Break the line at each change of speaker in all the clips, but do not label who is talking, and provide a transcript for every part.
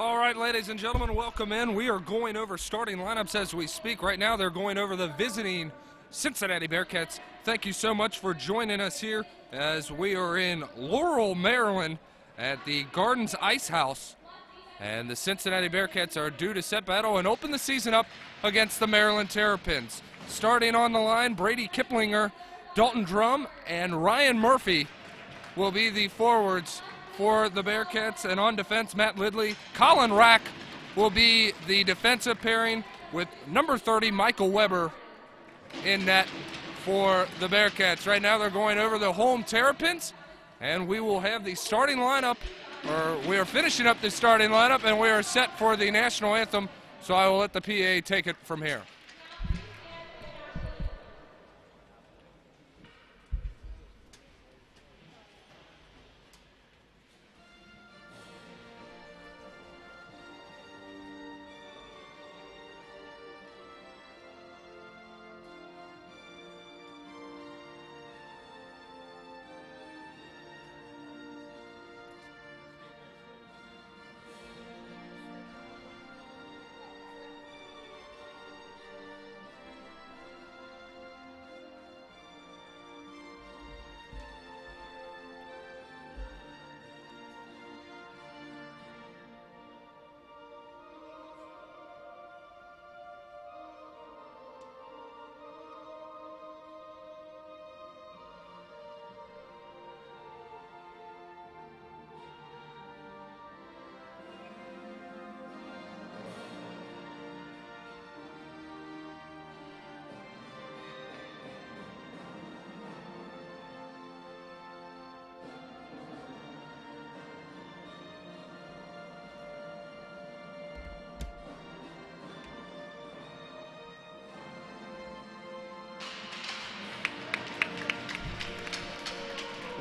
All right, ladies and gentlemen, welcome in. We are going over starting lineups as we speak. Right now, they're going over the visiting Cincinnati Bearcats. Thank you so much for joining us here as we are in Laurel, Maryland at the Gardens Ice House. And the Cincinnati Bearcats are due to set battle and open the season up against the Maryland Terrapins. Starting on the line, Brady Kiplinger, Dalton Drum, and Ryan Murphy will be the forwards for the Bearcats. And on defense, Matt Lidley. Colin Rack will be the defensive pairing with number 30, Michael Weber, in net for the Bearcats. Right now they're going over the home Terrapins, and we will have the starting lineup, or we are finishing up the starting lineup, and we are set for the national anthem, so I will let the PA take it from here.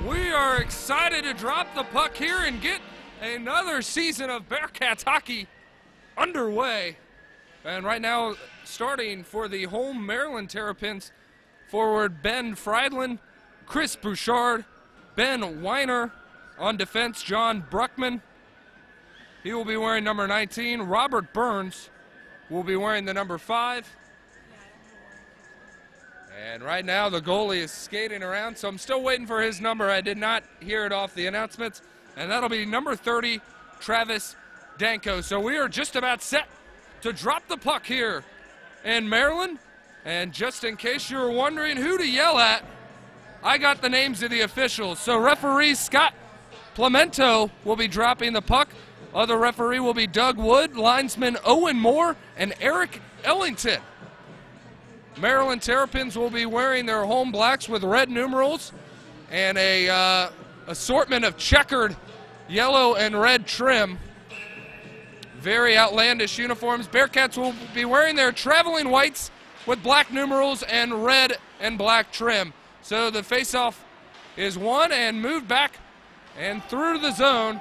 We are excited to drop the puck here and get another season of Bearcats hockey underway. And right now, starting for the home Maryland Terrapins, forward Ben Friedland, Chris Bouchard, Ben Weiner. On defense, John Bruckman. He will be wearing number 19. Robert Burns will be wearing the number 5. And right now the goalie is skating around, so I'm still waiting for his number. I did not hear it off the announcements. And that'll be number 30, Travis Danko. So we are just about set to drop the puck here in Maryland. And just in case you were wondering who to yell at, I got the names of the officials. So referee Scott Plemento will be dropping the puck. Other referee will be Doug Wood, linesman Owen Moore, and Eric Ellington. Maryland Terrapins will be wearing their home blacks with red numerals and a assortment of checkered yellow and red trim. Very outlandish uniforms. Bearcats will be wearing their traveling whites with black numerals and red and black trim. So the faceoff is won and moved back and through the zone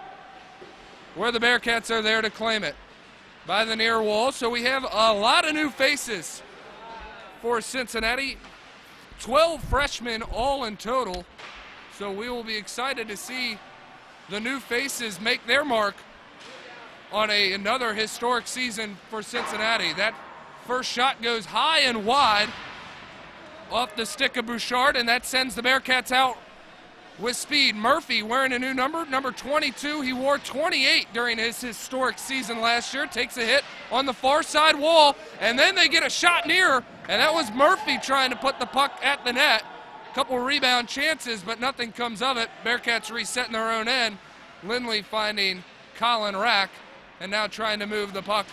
where the Bearcats are there to claim it by the near wall. So we have a lot of new faces for Cincinnati, 12 freshmen all in total. So we will be excited to see the new faces make their mark on another historic season for Cincinnati. That first shot goes high and wide off the stick of Bouchard, and that sends the Bearcats out with speed. Murphy wearing a new number, number 22. He wore 28 during his historic season last year. Takes a hit on the far side wall, and then they get a shot near, and that was Murphy trying to put the puck at the net. Couple rebound chances, but nothing comes of it. Bearcats resetting their own end. Lindley finding Colin Rack, and now trying to move the puck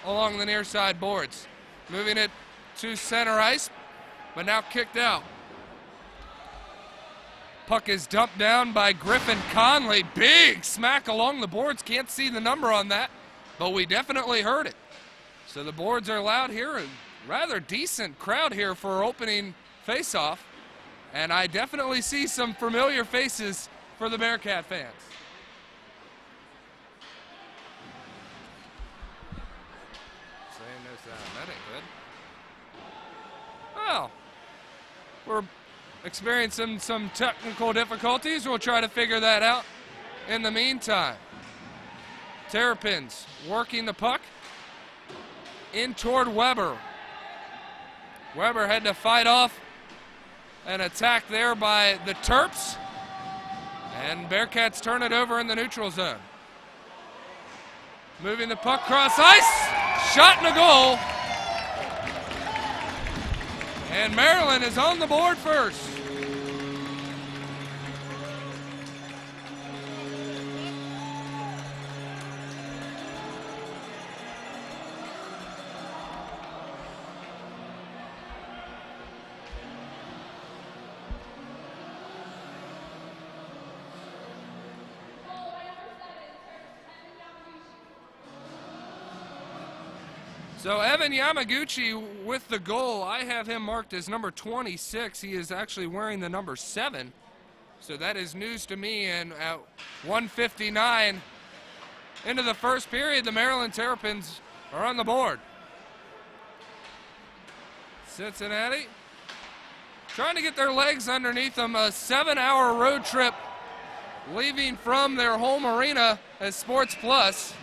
along the near side boards. Moving it to center ice, but now kicked out. Puck is dumped down by Griffin Conley. Big smack along the boards. Can't see the number on that, but we definitely heard it. So the boards are loud here. A rather decent crowd here for opening faceoff. And I definitely see some familiar faces for the Bearcat fans. Saying no sound. That ain't good. Well, we're experiencing some technical difficulties. We'll try to figure that out in the meantime. Terrapins working the puck in toward Weber. Weber had to fight off an attack there by the Terps. And Bearcats turn it over in the neutral zone. Moving the puck cross ice. Shot and a goal. And Maryland is on the board first. So Evan Yamaguchi with the goal. I have him marked as number 26. He is actually wearing the number 7. So that is news to me. And at 1:59 into the first period, the Maryland Terrapins are on the board. Cincinnati trying to get their legs underneath them. A 7-hour road trip leaving from their home arena as Sports Plus.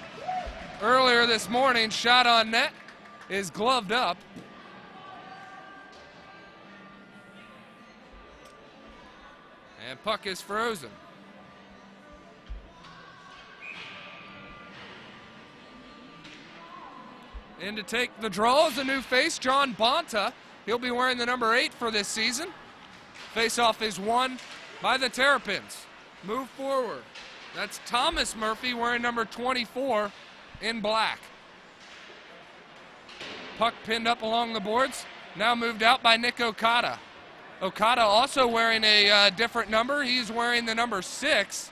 Earlier this morning, shot on net is gloved up. And puck is frozen. In to take the draw is a new face, John Bonta. He'll be wearing the number 8 for this season. Face-off is won by the Terrapins. Move forward. That's Thomas Murphy wearing number 24 in black. Puck pinned up along the boards. Now moved out by Nick Okada. Okada also wearing a different number. He's wearing the number 6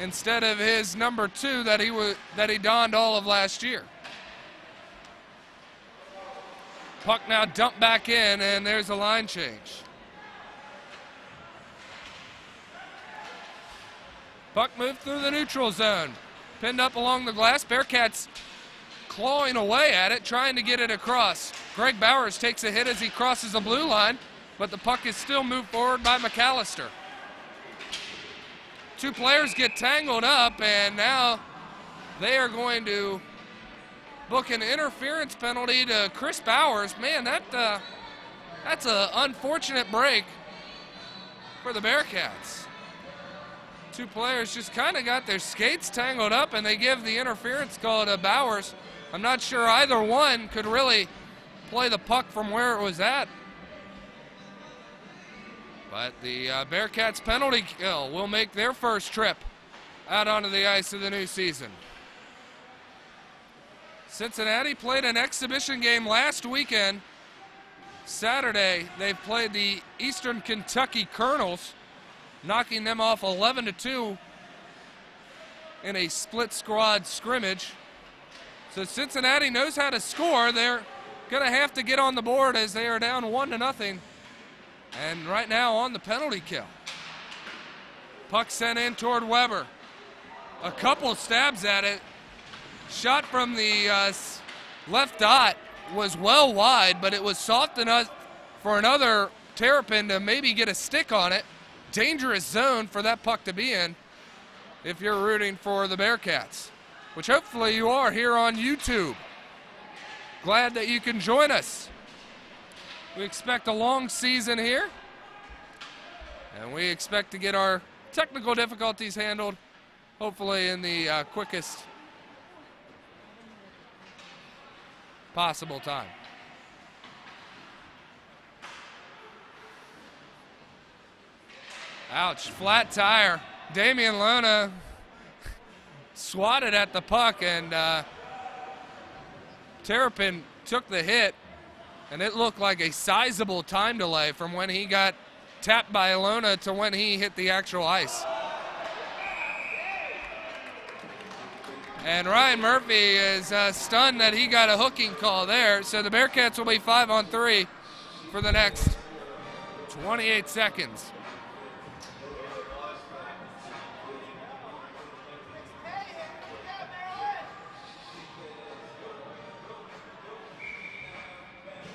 instead of his number 2 that he donned all of last year. Puck now dumped back in, and there's a line change. Puck moved through the neutral zone. Pinned up along the glass. Bearcats clawing away at it, trying to get it across. Greg Bowers takes a hit as he crosses the blue line, but the puck is still moved forward by McAllister. Two players get tangled up, and now they are going to book an interference penalty to Chris Bowers. Man, that's an unfortunate break for the Bearcats. Two players just kind of got their skates tangled up, and they give the interference call to Bowers. I'm not sure either one could really play the puck from where it was at. But the Bearcats penalty kill will make their first trip out onto the ice of the new season. Cincinnati played an exhibition game last weekend. Saturday, they've played the Eastern Kentucky Colonels, knocking them off 11-2 in a split squad scrimmage. So Cincinnati knows how to score. They're going to have to get on the board as they are down 1-0. And right now on the penalty kill. Puck sent in toward Weber. A couple stabs at it. Shot from the left dot was well wide, but it was soft enough for another Terrapin to maybe get a stick on it. Dangerous zone for that puck to be in if you're rooting for the Bearcats, which hopefully you are here on YouTube. Glad that you can join us. We expect a long season here, and we expect to get our technical difficulties handled hopefully in the quickest possible time. Ouch, flat tire. Damian Lona swatted at the puck, and Terrapin took the hit, and it looked like a sizable time delay from when he got tapped by Lona to when he hit the actual ice. And Ryan Murphy is stunned that he got a hooking call there, so the Bearcats will be 5-on-3 for the next 28 seconds.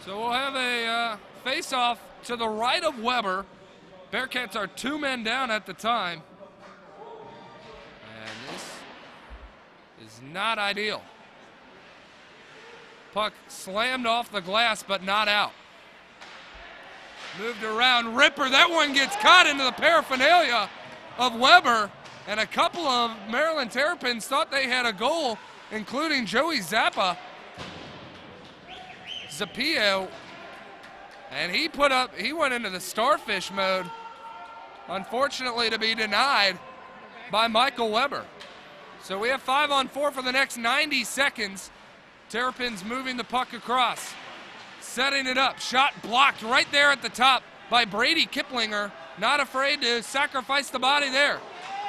So we'll have a face-off to the right of Weber. Bearcats are 2 men down at the time. is not ideal. Puck slammed off the glass, but not out. Moved around, Ripper, that one gets caught into the paraphernalia of Weber, and a couple of Maryland Terrapins thought they had a goal, including Joey Zapio, and he went into the starfish mode, unfortunately to be denied by Michael Weber. So we have 5-on-4 for the next 90 seconds. Terrapins moving the puck across, setting it up, shot blocked right there at the top by Brady Kiplinger, not afraid to sacrifice the body there.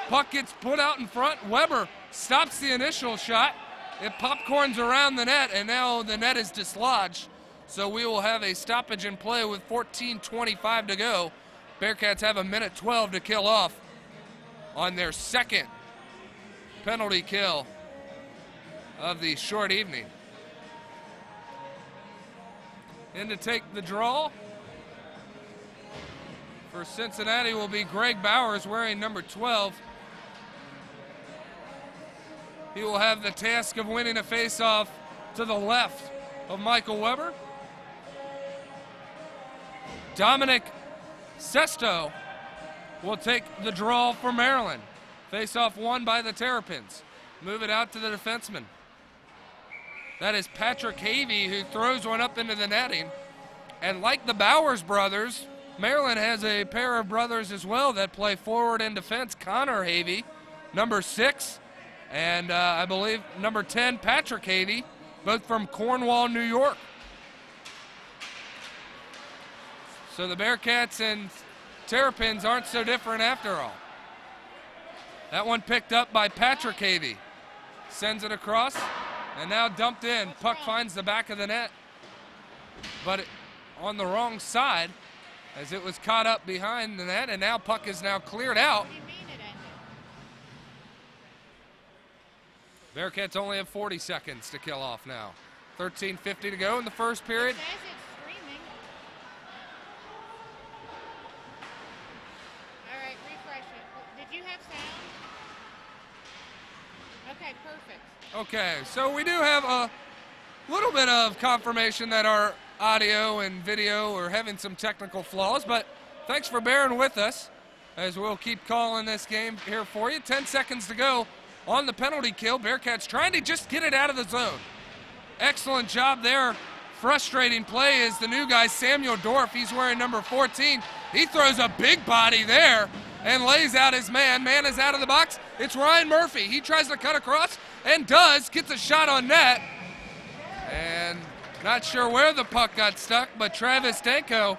Puck gets put out in front, Weber stops the initial shot, it popcorns around the net, and now the net is dislodged. So we will have a stoppage in play with 14:25 to go. Bearcats have 1:12 to kill off on their second penalty kill of the short evening. In to take the draw for Cincinnati will be Greg Bowers, wearing number 12. He will have the task of winning a faceoff to the left of Michael Weber. Dominic Sesto will take the draw for Maryland. Faceoff won by the Terrapins. Move it out to the defenseman. That is Patrick Havey, who throws one up into the netting. And like the Bowers brothers, Maryland has a pair of brothers as well that play forward and defense. Connor Havey, number 6, and I believe number 10, Patrick Havey, both from Cornwall, New York. So the Bearcats and Terrapins aren't so different after all. That one picked up by Patrick Havey. Sends it across, and now dumped in. Puck finds the back of the net, but on the wrong side as it was caught up behind the net, and now puck is now cleared out. Bearcats only have 40 seconds to kill off now. 13:50 to go in the first period.
All right, refresh it. Did you have sound? Okay, perfect.
Okay, so we do have a little bit of confirmation that our audio and video are having some technical flaws, but thanks for bearing with us as we'll keep calling this game here for you. 10 seconds to go on the penalty kill. Bearcats trying to just get it out of the zone. Excellent job there. Frustrating play is the new guy, Samuel Dorff. He's wearing number 14. He throws a big body there and lays out his man. Man is out of the box. It's Ryan Murphy. He tries to cut across and does. Gets a shot on net. And not sure where the puck got stuck, but Travis Danko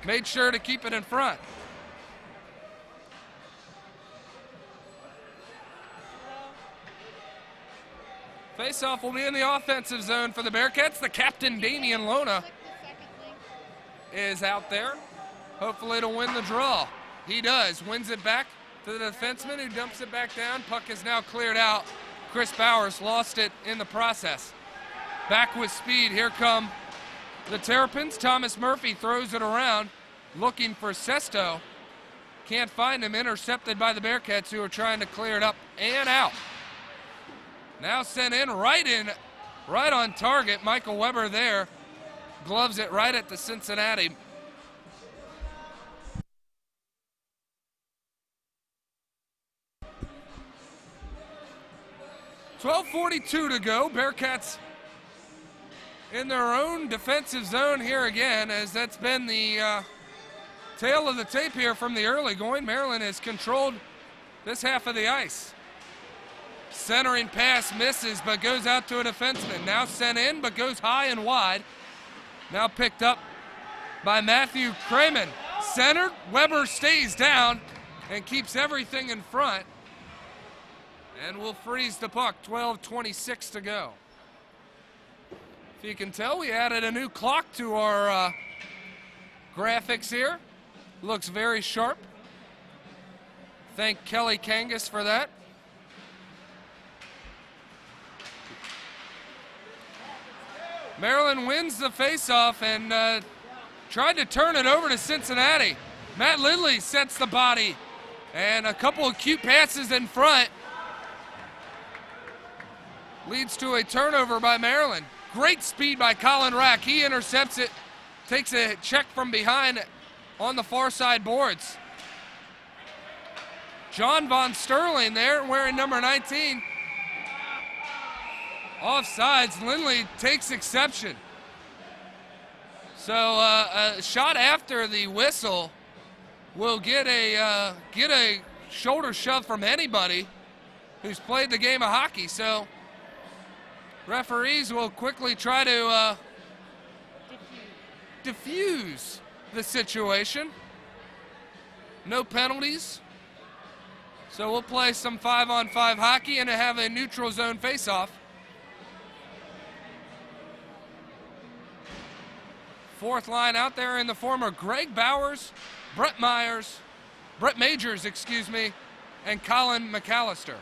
made sure to keep it in front. Faceoff will be in the offensive zone for the Bearcats. The captain, Damian Lona, is out there, hopefully to win the draw. He does. Wins it back to the defenseman, who dumps it back down. Puck is now cleared out. Chris Bowers lost it in the process. Back with speed. Here come the Terrapins. Thomas Murphy throws it around, looking for Sesto. Can't find him. Intercepted by the Bearcats, who are trying to clear it up and out. Now sent in, right on target. Michael Weber there gloves it right at the Cincinnati. .12:42 to go. Bearcats in their own defensive zone here again, as that's been the tail of the tape here from the early going. Maryland has controlled this half of the ice. Centering pass misses, but goes out to a defenseman. Now sent in, but goes high and wide. Now picked up by Matthew Kramen. Centered, Weber stays down and keeps everything in front. And will freeze the puck. 12:26 to go. If you can tell, we added a new clock to our graphics here. Looks very sharp. Thank Kelly Kangas for that. Maryland wins the faceoff and tried to turn it over to Cincinnati. Matt Lidley sets the body, and a couple of cute passes in front. leads to a turnover by Maryland. Great speed by Colin Rack. He intercepts it, takes a check from behind on the far side boards. John Von Sterling there wearing number 19. Offsides, Lindley takes exception. So a shot after the whistle will get a shoulder shove from anybody who's played the game of hockey. So referees will quickly try to diffuse the situation. No penalties. So we'll play some 5-on-5 hockey and have a neutral zone face-off. Fourth line out there in the form of Greg Bowers, Brett Majors, and Colin McAllister.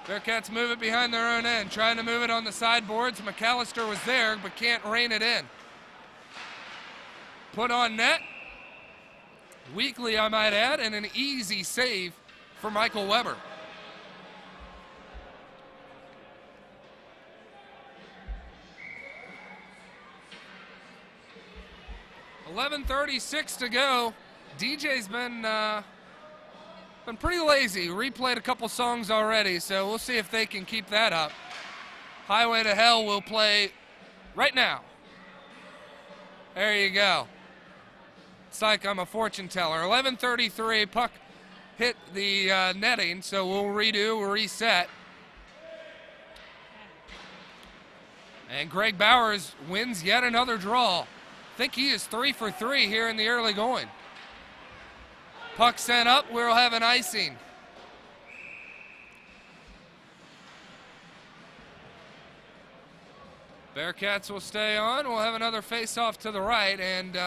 Bearcats move it behind their own end, trying to move it on the sideboards. McAllister was there, but can't rein it in. Put on net. Weakly, I might add, and an easy save for Michael Weber. .11:36 to go. DJ's been pretty lazy. Replayed a couple songs already, so we'll see if they can keep that up. Highway to Hell will play right now. There you go. It's like I'm a fortune teller. 11:33, puck hit the netting, so we'll reset. And Greg Bowers wins yet another draw. I think he is 3 for 3 here in the early going. Puck sent up, we'll have an icing. Bearcats will stay on. We'll have another face-off to the right, and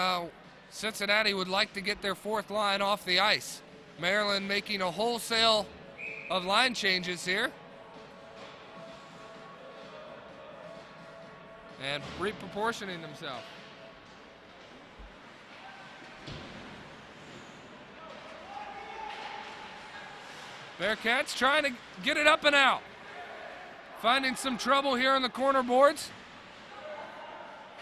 Cincinnati would like to get their fourth line off the ice. Maryland making a wholesale of line changes here. And reproportioning themselves. Bearcats trying to get it up and out. Finding some trouble here on the corner boards.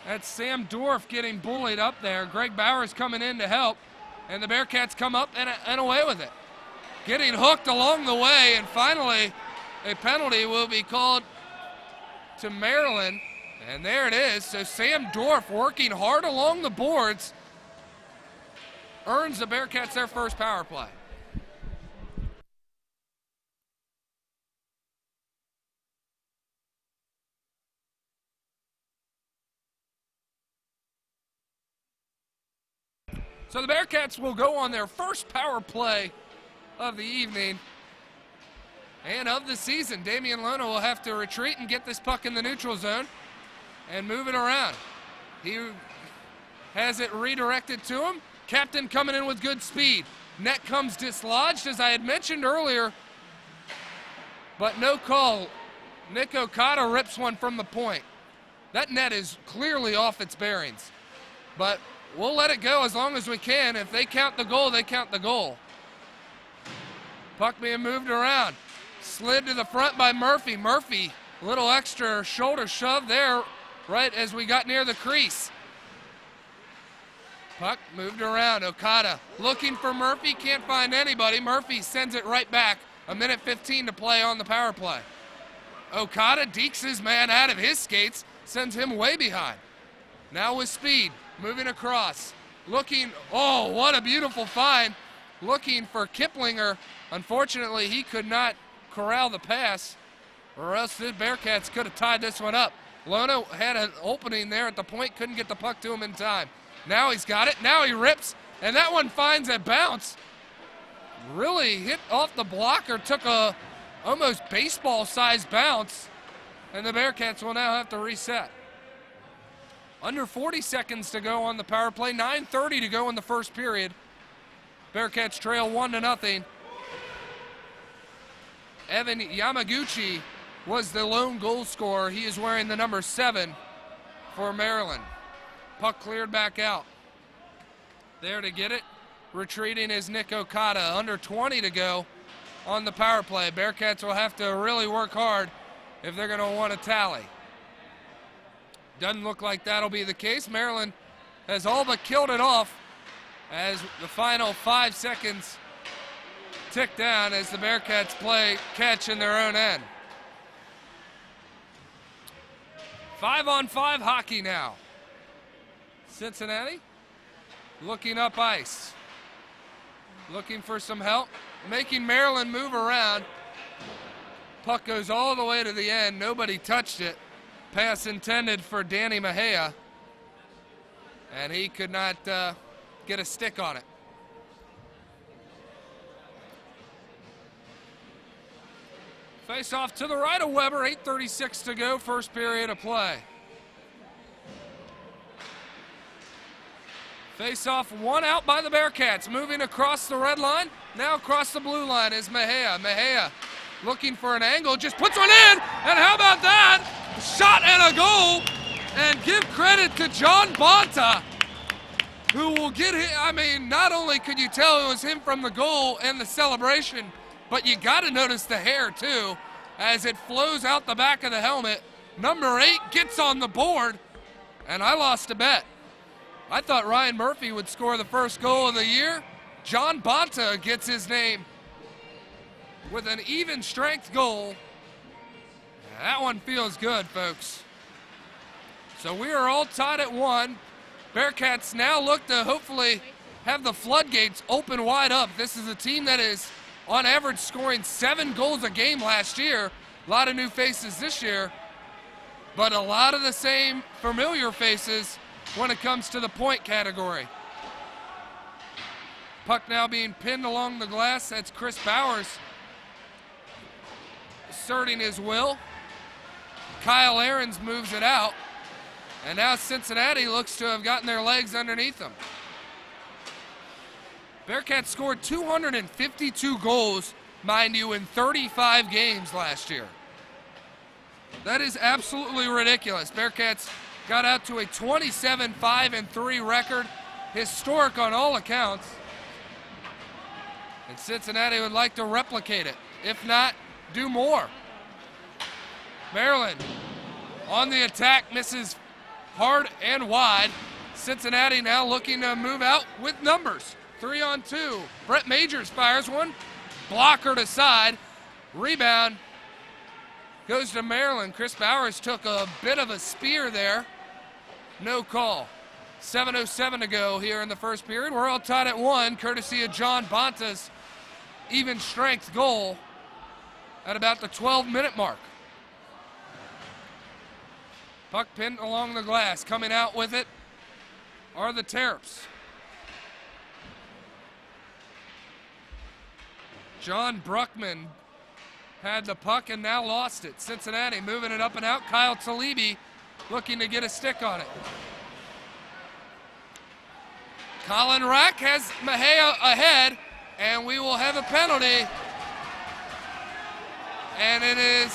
That's Sam Dorff getting bullied up there. Greg Bowers coming in to help. And the Bearcats come up and away with it. Getting hooked along the way, and finally a penalty will be called to Maryland. And there it is. So Sam Dorff working hard along the boards earns the Bearcats their first power play. So the Bearcats will go on their first power play of the evening and of the season. Damian Lona will have to retreat and get this puck in the neutral zone and move it around. He has it redirected to him. Captain coming in with good speed. Net comes dislodged, as I had mentioned earlier, but no call. Nick Okada rips one from the point. That net is clearly off its bearings, but we'll let it go as long as we can. If they count the goal, they count the goal. Puck being moved around. Slid to the front by Murphy. Murphy, a little extra shoulder shove there right as we got near the crease. Puck moved around. Okada looking for Murphy, can't find anybody. Murphy sends it right back. 1:15 to play on the power play. Okada dekes his man out of his skates, sends him way behind. Now with speed. Moving across, looking, oh, what a beautiful find. Looking for Kiplinger. Unfortunately, he could not corral the pass, or else the Bearcats could have tied this one up. Lona had an opening there at the point, couldn't get the puck to him in time. Now he's got it, now he rips, and that one finds a bounce. Really hit off the blocker, took a almost baseball-sized bounce, and the Bearcats will now have to reset. Under 40 seconds to go on the power play. 9:30 to go in the first period. Bearcats trail 1-0. Evan Yamaguchi was the lone goal scorer. He is wearing the number 7 for Maryland. Puck cleared back out. There to get it. Retreating is Nick Okada. Under 20 to go on the power play. Bearcats will have to really work hard if they're going to want to tally. Doesn't look like that'll be the case. Maryland has all but killed it off as the final 5 seconds tick down as the Bearcats play catch in their own end. 5-on-5 hockey now. Cincinnati looking up ice. Looking for some help. Making Maryland move around. Puck goes all the way to the end. Nobody touched it. Pass intended for Danny Mejia. And he could not get a stick on it. Face off to the right of Weber, 8:36 to go, first period of play. Face off, one out by the Bearcats, moving across the red line. Now across the blue line is Mejia. Mejia looking for an angle, just puts one in, and how about that? Shot and a goal, and give credit to John Bonta, who will get hit. I mean, not only could you tell it was him from the goal and the celebration, but you got to notice the hair too, as it flows out the back of the helmet. Number 8 gets on the board, and I lost a bet. I thought Ryan Murphy would score the first goal of the year. John Bonta gets his name with an even strength goal. That one feels good, folks. So we are all tied at 1. Bearcats now look to hopefully have the floodgates open wide up. This is a team that is on average scoring 7 goals a game last year. A lot of new faces this year, but a lot of the same familiar faces when it comes to the point category. Puck now being pinned along the glass. That's Chris Bowers asserting his will. Kyle Ahrens moves it out. And now Cincinnati looks to have gotten their legs underneath them. Bearcats scored 252 goals, mind you, in 35 games last year. That is absolutely ridiculous. Bearcats got out to a 27-5-3 record, historic on all accounts. And Cincinnati would like to replicate it. If not, do more. Maryland on the attack, misses hard and wide. Cincinnati now looking to move out with numbers. 3-on-2. Brett Majors fires one. Blockered aside. Rebound goes to Maryland. Chris Bowers took a bit of a spear there. No call. 7:07 to go here in the first period. We're all tied at 1, courtesy of John Bonta's even strength goal at about the 12-minute mark. Puck pinned along the glass. Coming out with it are the Terps. John Bruckman had the puck and now lost it. Cincinnati moving it up and out. Kyle Talibi looking to get a stick on it. Colin Rack has Mejia ahead, and we will have a penalty. And it is,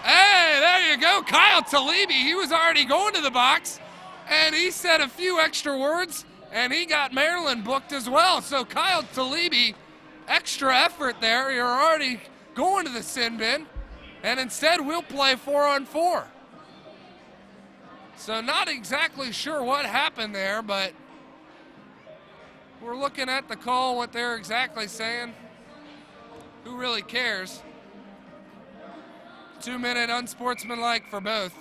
hey, there you go, Kyle Talibi. He was already going to the box, and he said a few extra words, and he got Maryland booked as well. So Kyle Talibi, extra effort there. You're already going to the sin bin, and instead we'll play 4-on-4. So not exactly sure what happened there, but we're looking at the call, what they're exactly saying. Who really cares? 2-minute unsportsmanlike for both.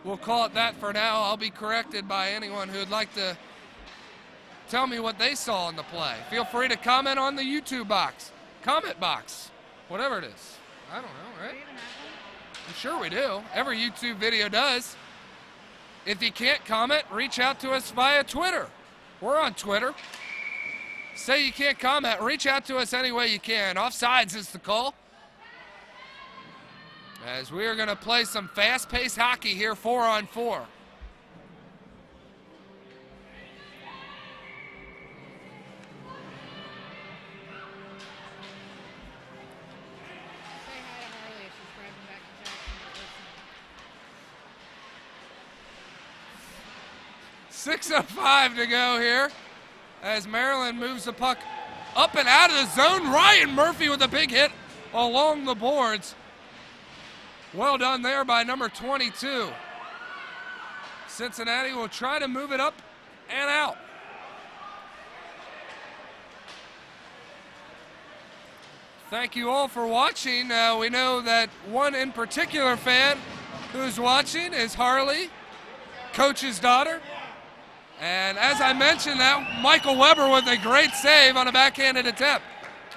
We'll call it that for now. I'll be corrected by anyone who would like to tell me what they saw in the play. Feel free to comment on the YouTube box, comment box, whatever it is. I don't know, right? I'm sure we do. Every YouTube video does. If you can't comment, reach out to us via Twitter. We're on Twitter. Say you can't comment, reach out to us any way you can. Offsides is the call. As we are going to play some fast-paced hockey here, 4-on-4.
Say hi to Harley if she's driving back to Jacksonville listening.
6:05 to go here as Maryland moves the puck up and out of the zone. Ryan Murphy with a big hit along the boards. Well done there by number 22. Cincinnati will try to move it up and out. Thank you all for watching. We know that one in particular fan who's watching is Harley, Coach's daughter. And as I mentioned, that Michael Weber with a great save on a backhanded attempt.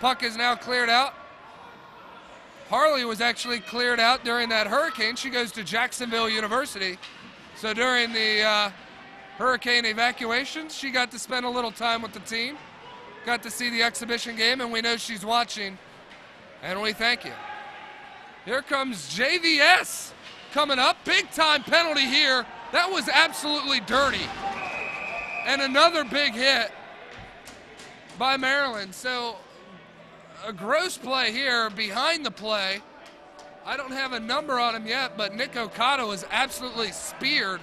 Puck is now cleared out. Harley was actually cleared out during that hurricane. She goes to Jacksonville University. So during the hurricane evacuations, she got to spend a little time with the team. Got to see the exhibition game, and we know she's watching. And we thank you. Here comes JVS coming up. Big time penalty here. That was absolutely dirty. And another big hit by Maryland. So a gross play here behind the play. I don't have a number on him yet, but Nick Okada was absolutely speared.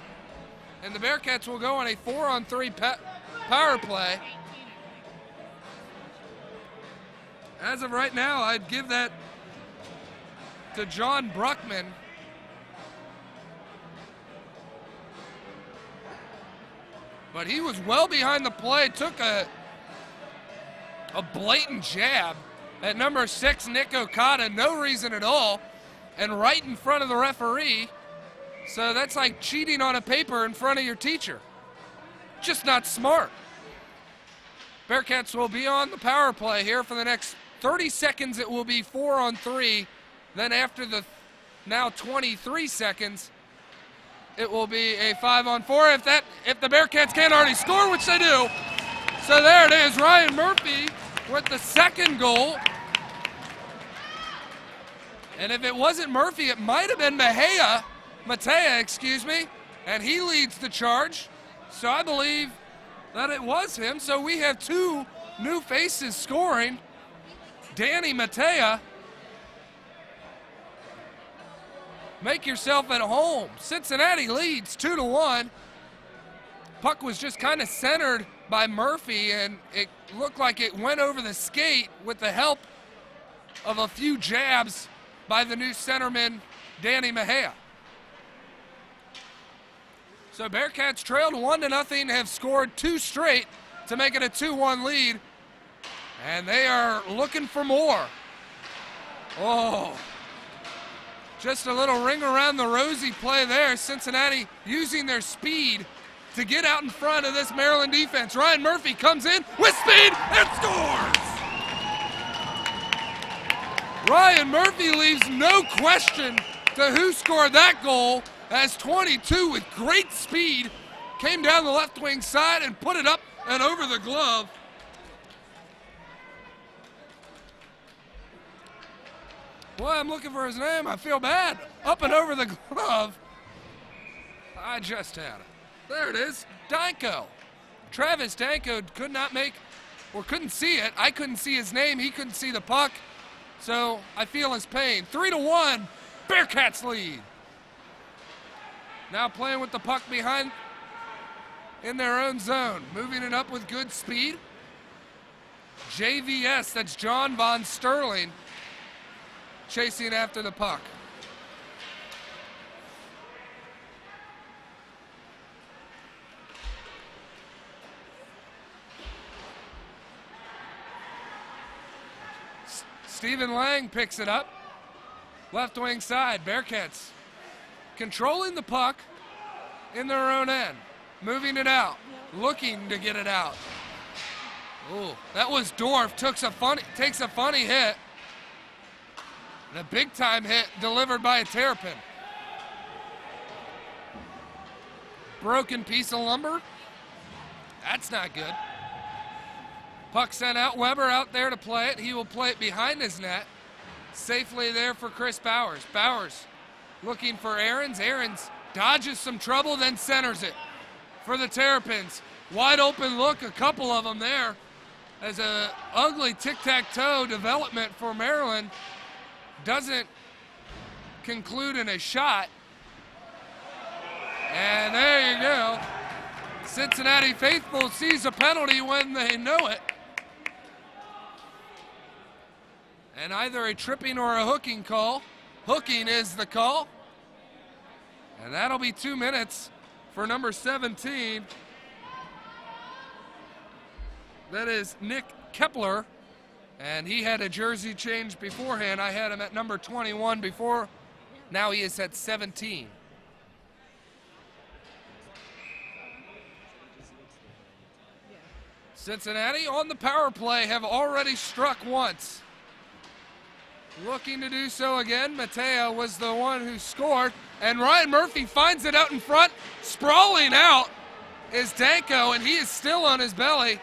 And the Bearcats will go on a 4-on-3 power play. As of right now, I'd give that to John Bruckman. But he was well behind the play, took a blatant jab at number 6, Nick Okada, no reason at all, and right in front of the referee. So that's like cheating on a paper in front of your teacher. Just not smart. Bearcats will be on the power play here for the next 30 seconds. It will be 4-on-3. Then after the now 23 seconds, it will be a 5-on-4 if the Bearcats can't already score, which they do. So there it is, Ryan Murphy with the second goal. And if it wasn't Murphy, it might have been Matea, excuse me, and he leads the charge. So I believe that it was him. So we have two new faces scoring. Danny Matea. Make yourself at home. Cincinnati leads 2-1. Puck was just kind of centered by Murphy, and it looked like it went over the skate with the help of a few jabs by the new centerman, Danny Mejia. So Bearcats trailed 1-0, have scored 2 straight to make it a 2-1 lead. And they are looking for more. Oh, just a little ring around the rosy play there. Cincinnati using their speed to get out in front of this Maryland defense. Ryan Murphy comes in with speed and scores! Ryan Murphy leaves no question to who scored that goal, as 22 with great speed came down the left wing side and put it up and over the glove. Boy, I'm looking for his name. I feel bad. Up and over the glove. I just had it. There it is. Danko. Travis Danko could not make, or couldn't see it. I couldn't see his name. He couldn't see the puck. So I feel his pain. 3-1. Bearcats lead. Now playing with the puck behind in their own zone. Moving it up with good speed. JVS, that's John Von Sterling, chasing after the puck. Stephen Lang picks it up. Left wing side, Bearcats controlling the puck in their own end. Moving it out, looking to get it out. Oh, that was Dorf, takes a funny hit. And a big time hit delivered by a Terrapin. Broken piece of lumber. That's not good. Puck sent out, Weber out there to play it. He will play it behind his net. Safely there for Chris Bowers. Bowers looking for Ahrens. Ahrens dodges some trouble, then centers it for the Terrapins. Wide open look, a couple of them there. As a ugly tic-tac-toe development for Maryland doesn't conclude in a shot. And there you go. Cincinnati faithful sees a penalty when they know it. And either a tripping or a hooking call Hooking is the call. And that'll be 2 minutes for number 17. That is Nick Kepler. And he had a jersey change beforehand. I had him at number 21 before. Now he is at 17. Cincinnati on the power play have already struck once. Looking to do so again. Matea was the one who scored. And Ryan Murphy finds it out in front. Sprawling out is Danko, and he is still on his belly.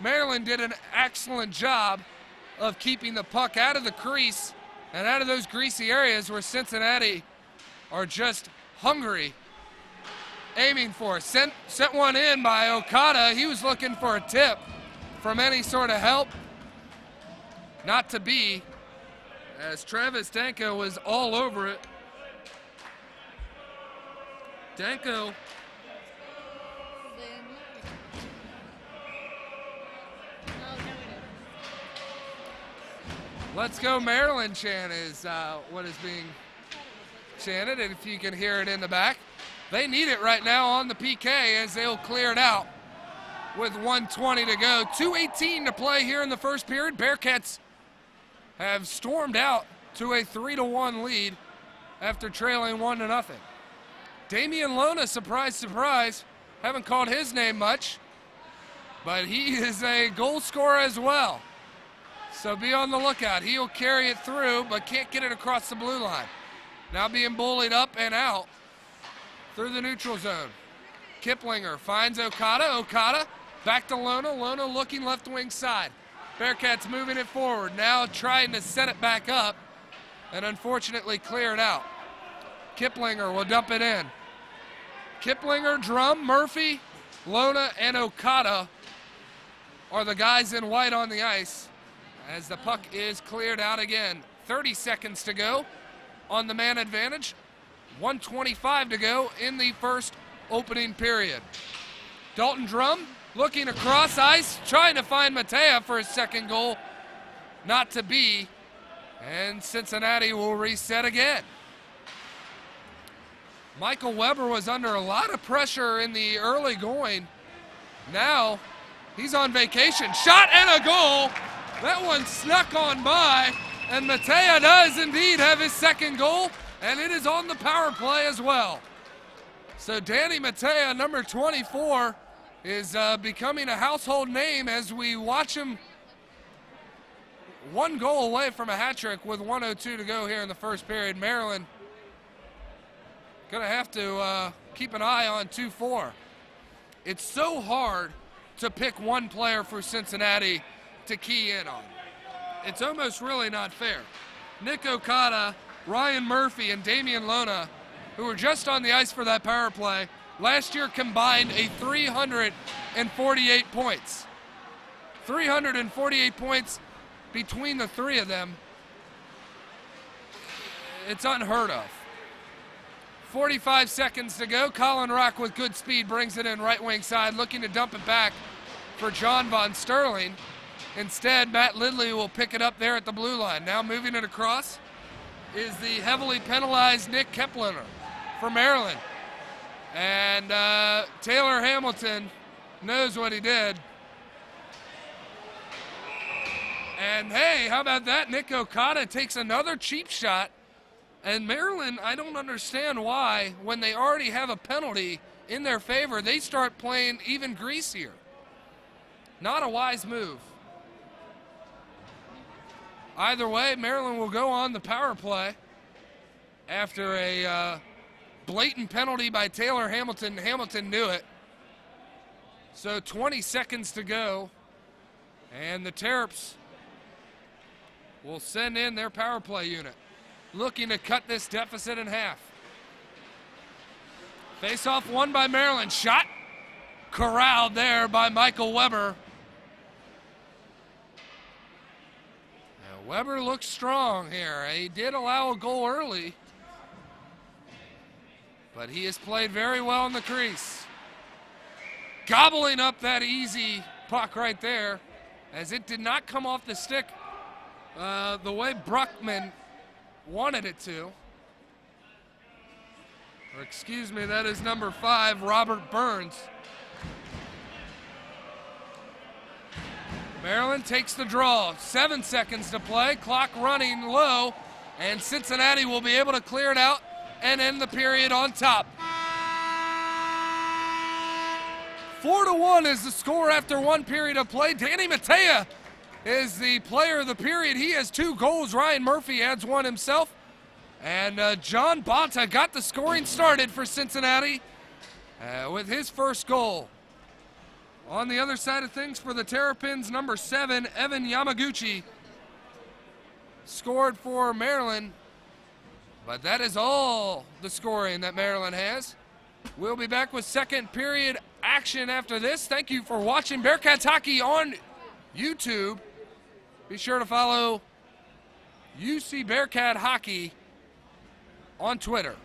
Maryland did an excellent job of keeping the puck out of the crease and out of those greasy areas where Cincinnati are just hungry, aiming for. Sent one in by Okada. He was looking for a tip from any sort of help. Not to be, as Travis Danko was all over it. Danko. Let's go Maryland chant is what is being chanted, and if you can hear it in the back. They need it right now on the PK as they'll clear it out with 1:20 to go. 2:18 to play here in the first period. Bearcats have stormed out to a 3-1 lead after trailing 1-0. Damian Lona, surprise, surprise, haven't called his name much, but he is a goal scorer as well. So be on the lookout. He'll carry it through, but can't get it across the blue line. Now being bullied up and out through the neutral zone. Kiplinger finds Okada. Okada back to Lona. Lona looking left wing side. Bearcats moving it forward. Now trying to set it back up and unfortunately clear it out. Kiplinger will dump it in. Kiplinger, Drum, Murphy, Lona, and Okada are the guys in white on the ice as the puck is cleared out again. 30 seconds to go on the man advantage. 1:25 to go in the first opening period. Dalton Drum looking across ice, trying to find Matea for his second goal. Not to be, and Cincinnati will reset again. Michael Weber was under a lot of pressure in the early going. Now he's on vacation. Shot and a goal. That one snuck on by, and Matea does indeed have his second goal, and it is on the power play as well. So Danny Matea, number 24, is becoming a household name as we watch him one goal away from a hat trick with 1:02 to go here in the first period. Maryland gonna have to keep an eye on 2-4. It's so hard to pick one player for Cincinnati to key in on. It's almost really not fair. Nick Okada, Ryan Murphy, and Damian Lona, who were just on the ice for that power play, last year combined a 348 points. 348 points between the three of them. It's unheard of. 45 seconds to go. Colin Rock with good speed brings it in right wing side, looking to dump it back for John Von Sterling. Instead, Matt Lidley will pick it up there at the blue line. Now moving it across is the heavily penalized Nick Kepler for Maryland. And Taylor Hamilton knows what he did. And hey, how about that? Nick Okada takes another cheap shot. And Maryland, I don't understand why, when they already have a penalty in their favor, they start playing even greasier. Not a wise move. Either way, Maryland will go on the power play after a blatant penalty by Taylor Hamilton. Hamilton knew it. So 20 seconds to go, and the Terps will send in their power play unit, looking to cut this deficit in half. Face-off won by Maryland. Shot corralled there by Michael Weber. Weber looks strong here. He did allow a goal early, but he has played very well in the crease. Gobbling up that easy puck right there, as it did not come off the stick the way Bruckman wanted it to. Or excuse me, that is number 5, Robert Burns. Maryland takes the draw. 7 seconds to play, clock running low, and Cincinnati will be able to clear it out and end the period on top. 4-1 is the score after 1 period of play. Danny Matea is the player of the period. He has 2 goals. Ryan Murphy adds 1 himself. And John Bonta got the scoring started for Cincinnati with his first goal. On the other side of things for the Terrapins, number 7, Evan Yamaguchi, scored for Maryland. But that is all the scoring that Maryland has. We'll be back with second period action after this. Thank you for watching Bearcats Hockey on YouTube. Be sure to follow UC Bearcat Hockey on Twitter.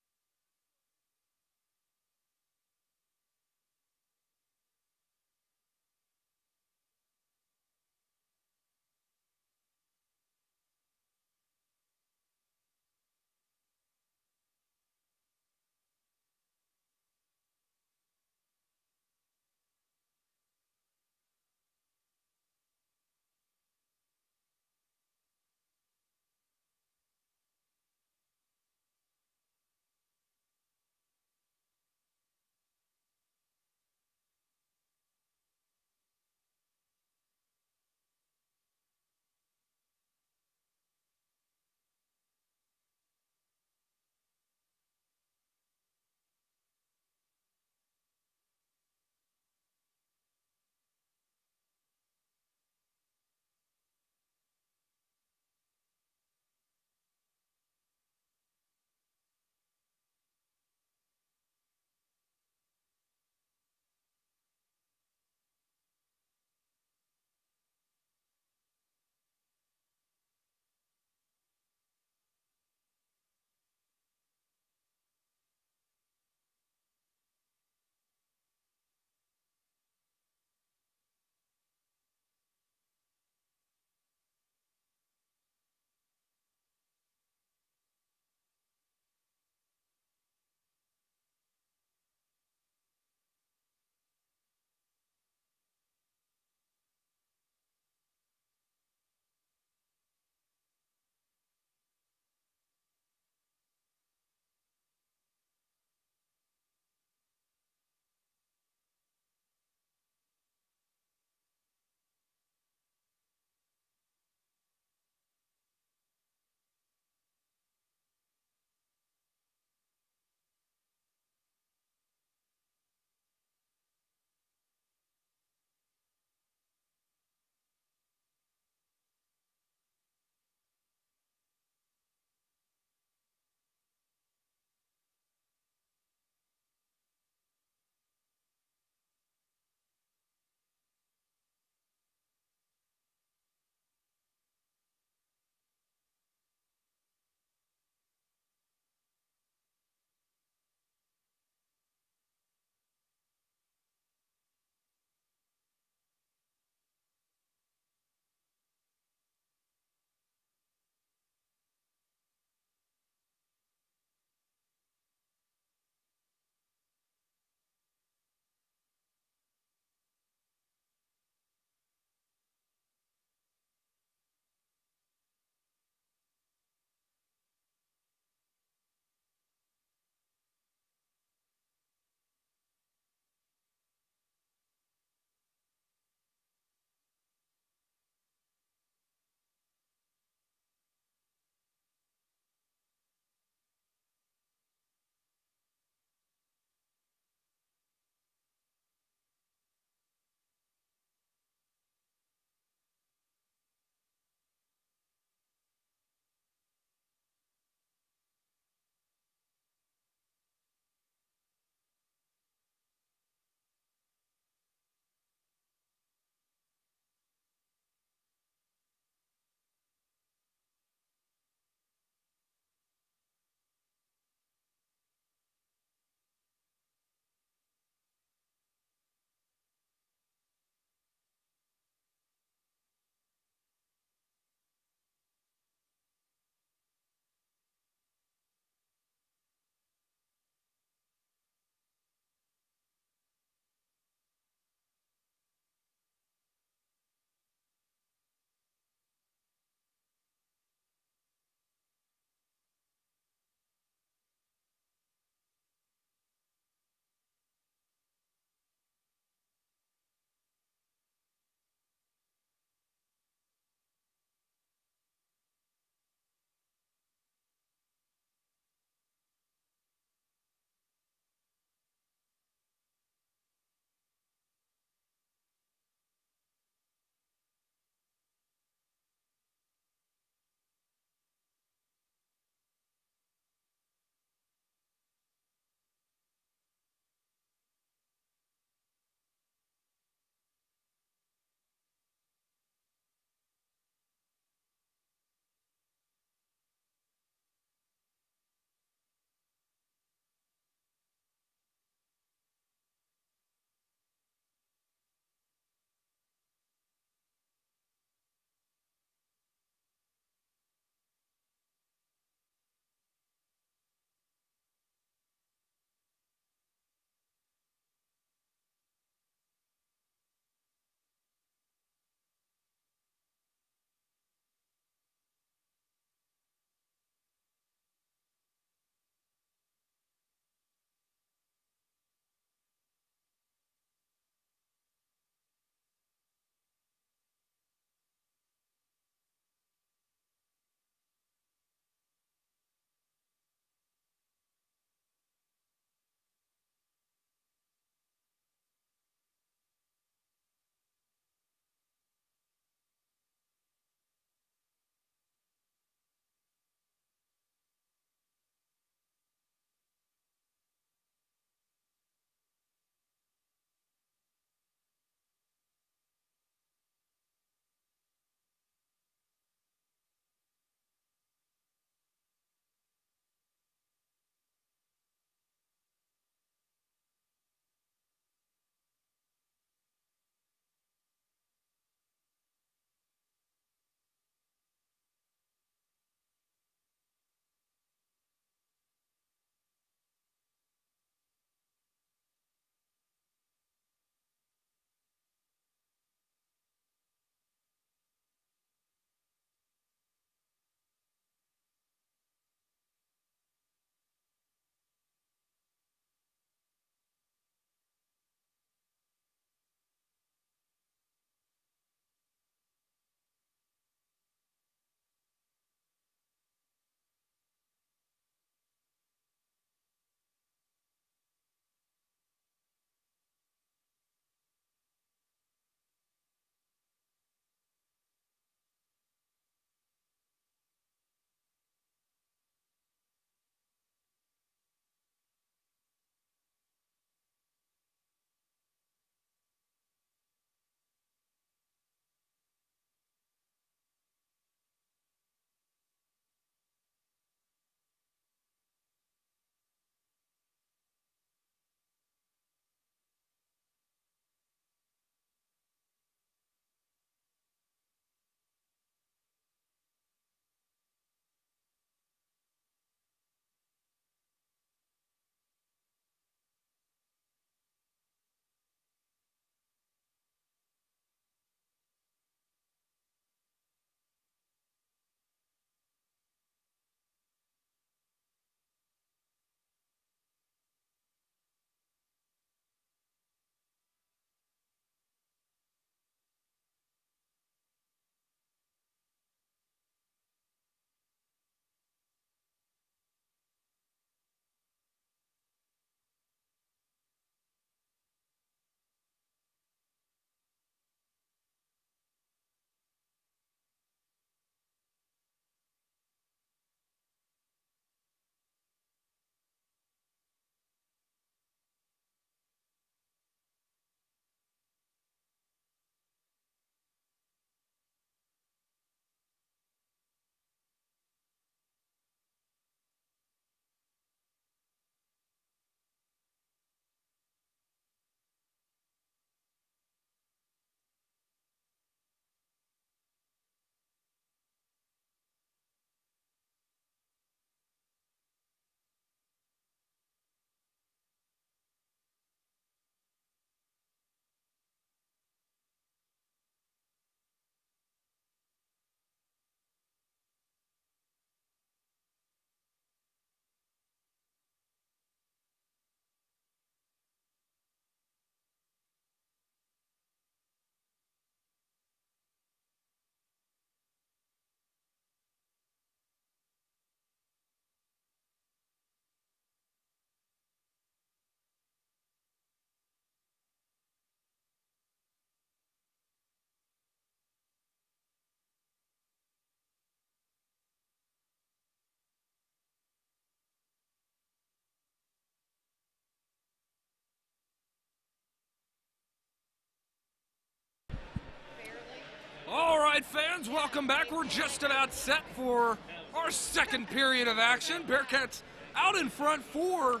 right, fans, welcome back. We're just about set for our second period of action. Bearcats out in front 4-1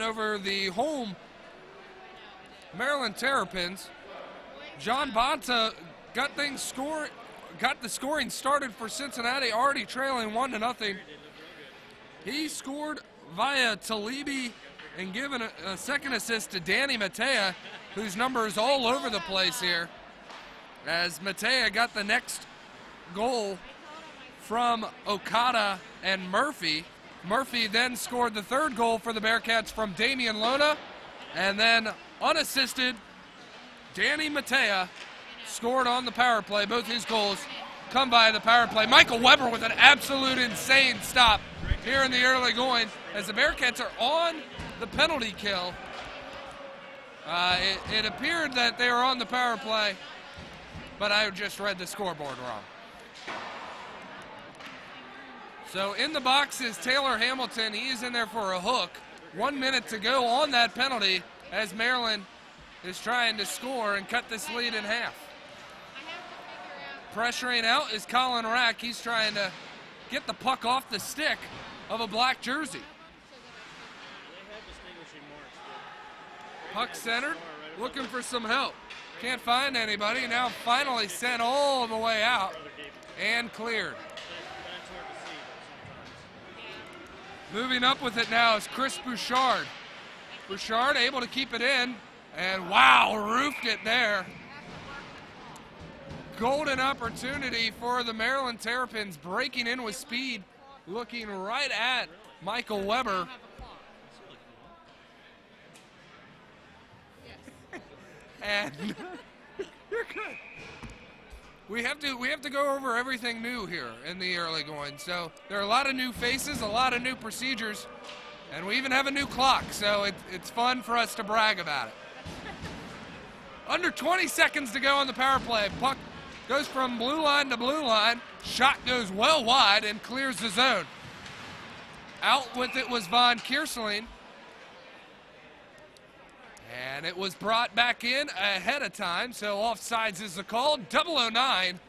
over the home Maryland Terrapins. John Bonta got the scoring started for Cincinnati, already trailing 1-0. He scored via Talibi and given a second assist to Danny Matea, whose number is all over the place here, as Matea got the next goal from Okada and Murphy. Murphy then scored the third goal for the Bearcats from Damian Lona, and then unassisted, Danny Matea scored on the power play. Both his goals come by the power play. Michael Weber with an absolute insane stop here in the early going as the Bearcats are on the penalty kill. It appeared that they were on the power play, but I just read the scoreboard wrong. So in the box is Taylor Hamilton. He is in there for a hook. 1 minute to go on that penalty as Maryland is trying to score and cut this lead in half. Pressuring out is Colin Rack. He's trying to get the puck off the stick of a black jersey. Puck centered, looking for some help. Can't find anybody. Now finally sent all the way out and cleared. Moving up with it now is Chris Bouchard. Bouchard able to keep it in, and wow, roofed it there. Golden opportunity for the Maryland Terrapins, breaking in with speed, looking right at Michael Weber. And you're good. We have to go over everything new here in the early going. So there are a lot of new faces, a lot of new procedures, and we even have a new clock. So it's fun for us to brag about it. Under 20 seconds to go on the power play. Puck goes from blue line to blue line. Shot goes well wide and clears the zone. Out with it was Von Kiersling. And it was brought back in ahead of time, so offsides is the call. 009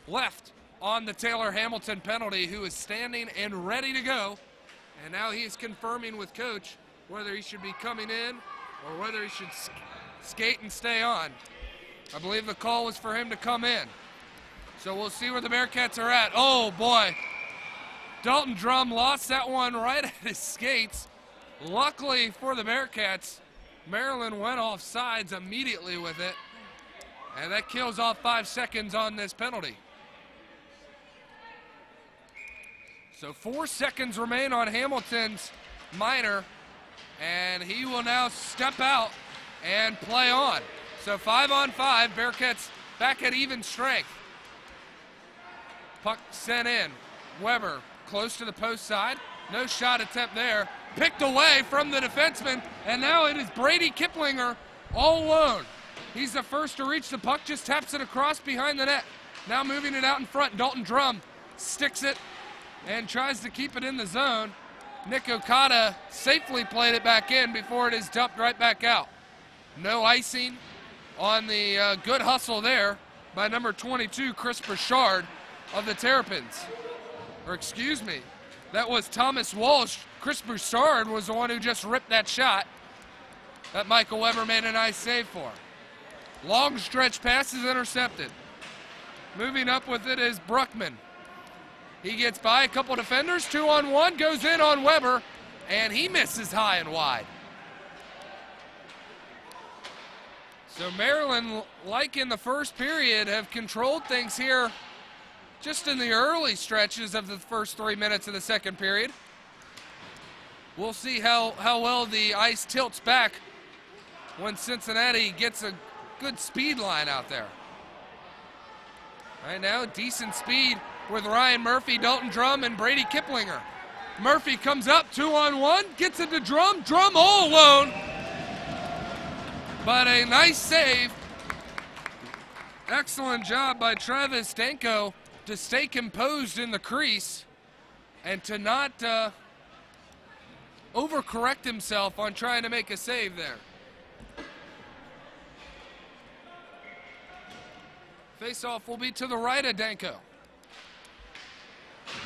left on the Taylor Hamilton penalty, who is standing and ready to go. And now he is confirming with coach whether he should be coming in or whether he should skate and stay on. I believe the call was for him to come in. So we'll see where the Bearcats are at. Oh boy, Dalton Drum lost that one right at his skates. Luckily for the Bearcats, Maryland went off sides immediately with it, and that kills off 5 seconds on this penalty. So 4 seconds remain on Hamilton's minor, and he will now step out and play on. So 5-on-5, Bearcats back at even strength. Puck sent in. Weber close to the post side. No shot attempt there. Picked away from the defenseman, and now it is Brady Kiplinger all alone. He's the first to reach the puck, just taps it across behind the net. Now moving it out in front, Dalton Drum sticks it and tries to keep it in the zone. Nick Okada safely played it back in before it is dumped right back out. No icing on the good hustle there by number 22, Chris Bouchard of the Terrapins. Or excuse me, that was Thomas Walsh. Chris Bouchard was the one who just ripped that shot that Michael Weber made a nice save for. Long stretch pass is intercepted. Moving up with it is Bruckman. He gets by a couple defenders, 2-on-1, goes in on Weber, and he misses high and wide. So Maryland, like in the first period, have controlled things here just in the early stretches of the first 3 minutes of the second period. We'll see how well the ice tilts back when Cincinnati gets a good speed line out there. Right now, decent speed with Ryan Murphy, Dalton Drum, and Brady Kiplinger. Murphy comes up, 2-on-1, gets it to Drum. Drum all alone. But a nice save. Excellent job by Travis Danko to stay composed in the crease and to not overcorrect himself on trying to make a save there. Face-off will be to the right of Danko.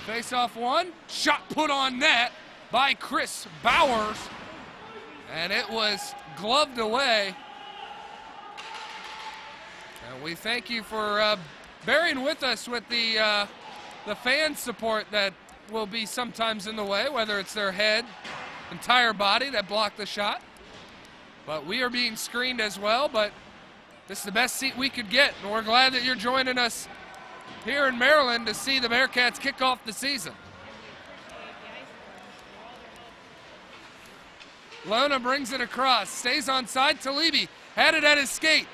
Face-off one, shot put on net by Chris Bowers, and it was gloved away. And we thank you for bearing with us with the fan support that will be sometimes in the way, whether it's their head, entire body that blocked the shot. But we are being screened as well, but this is the best seat we could get, and we're glad that you're joining us here in Maryland to see the Bearcats kick off the season. Lona brings it across, stays on side. Talibi had it at his skate.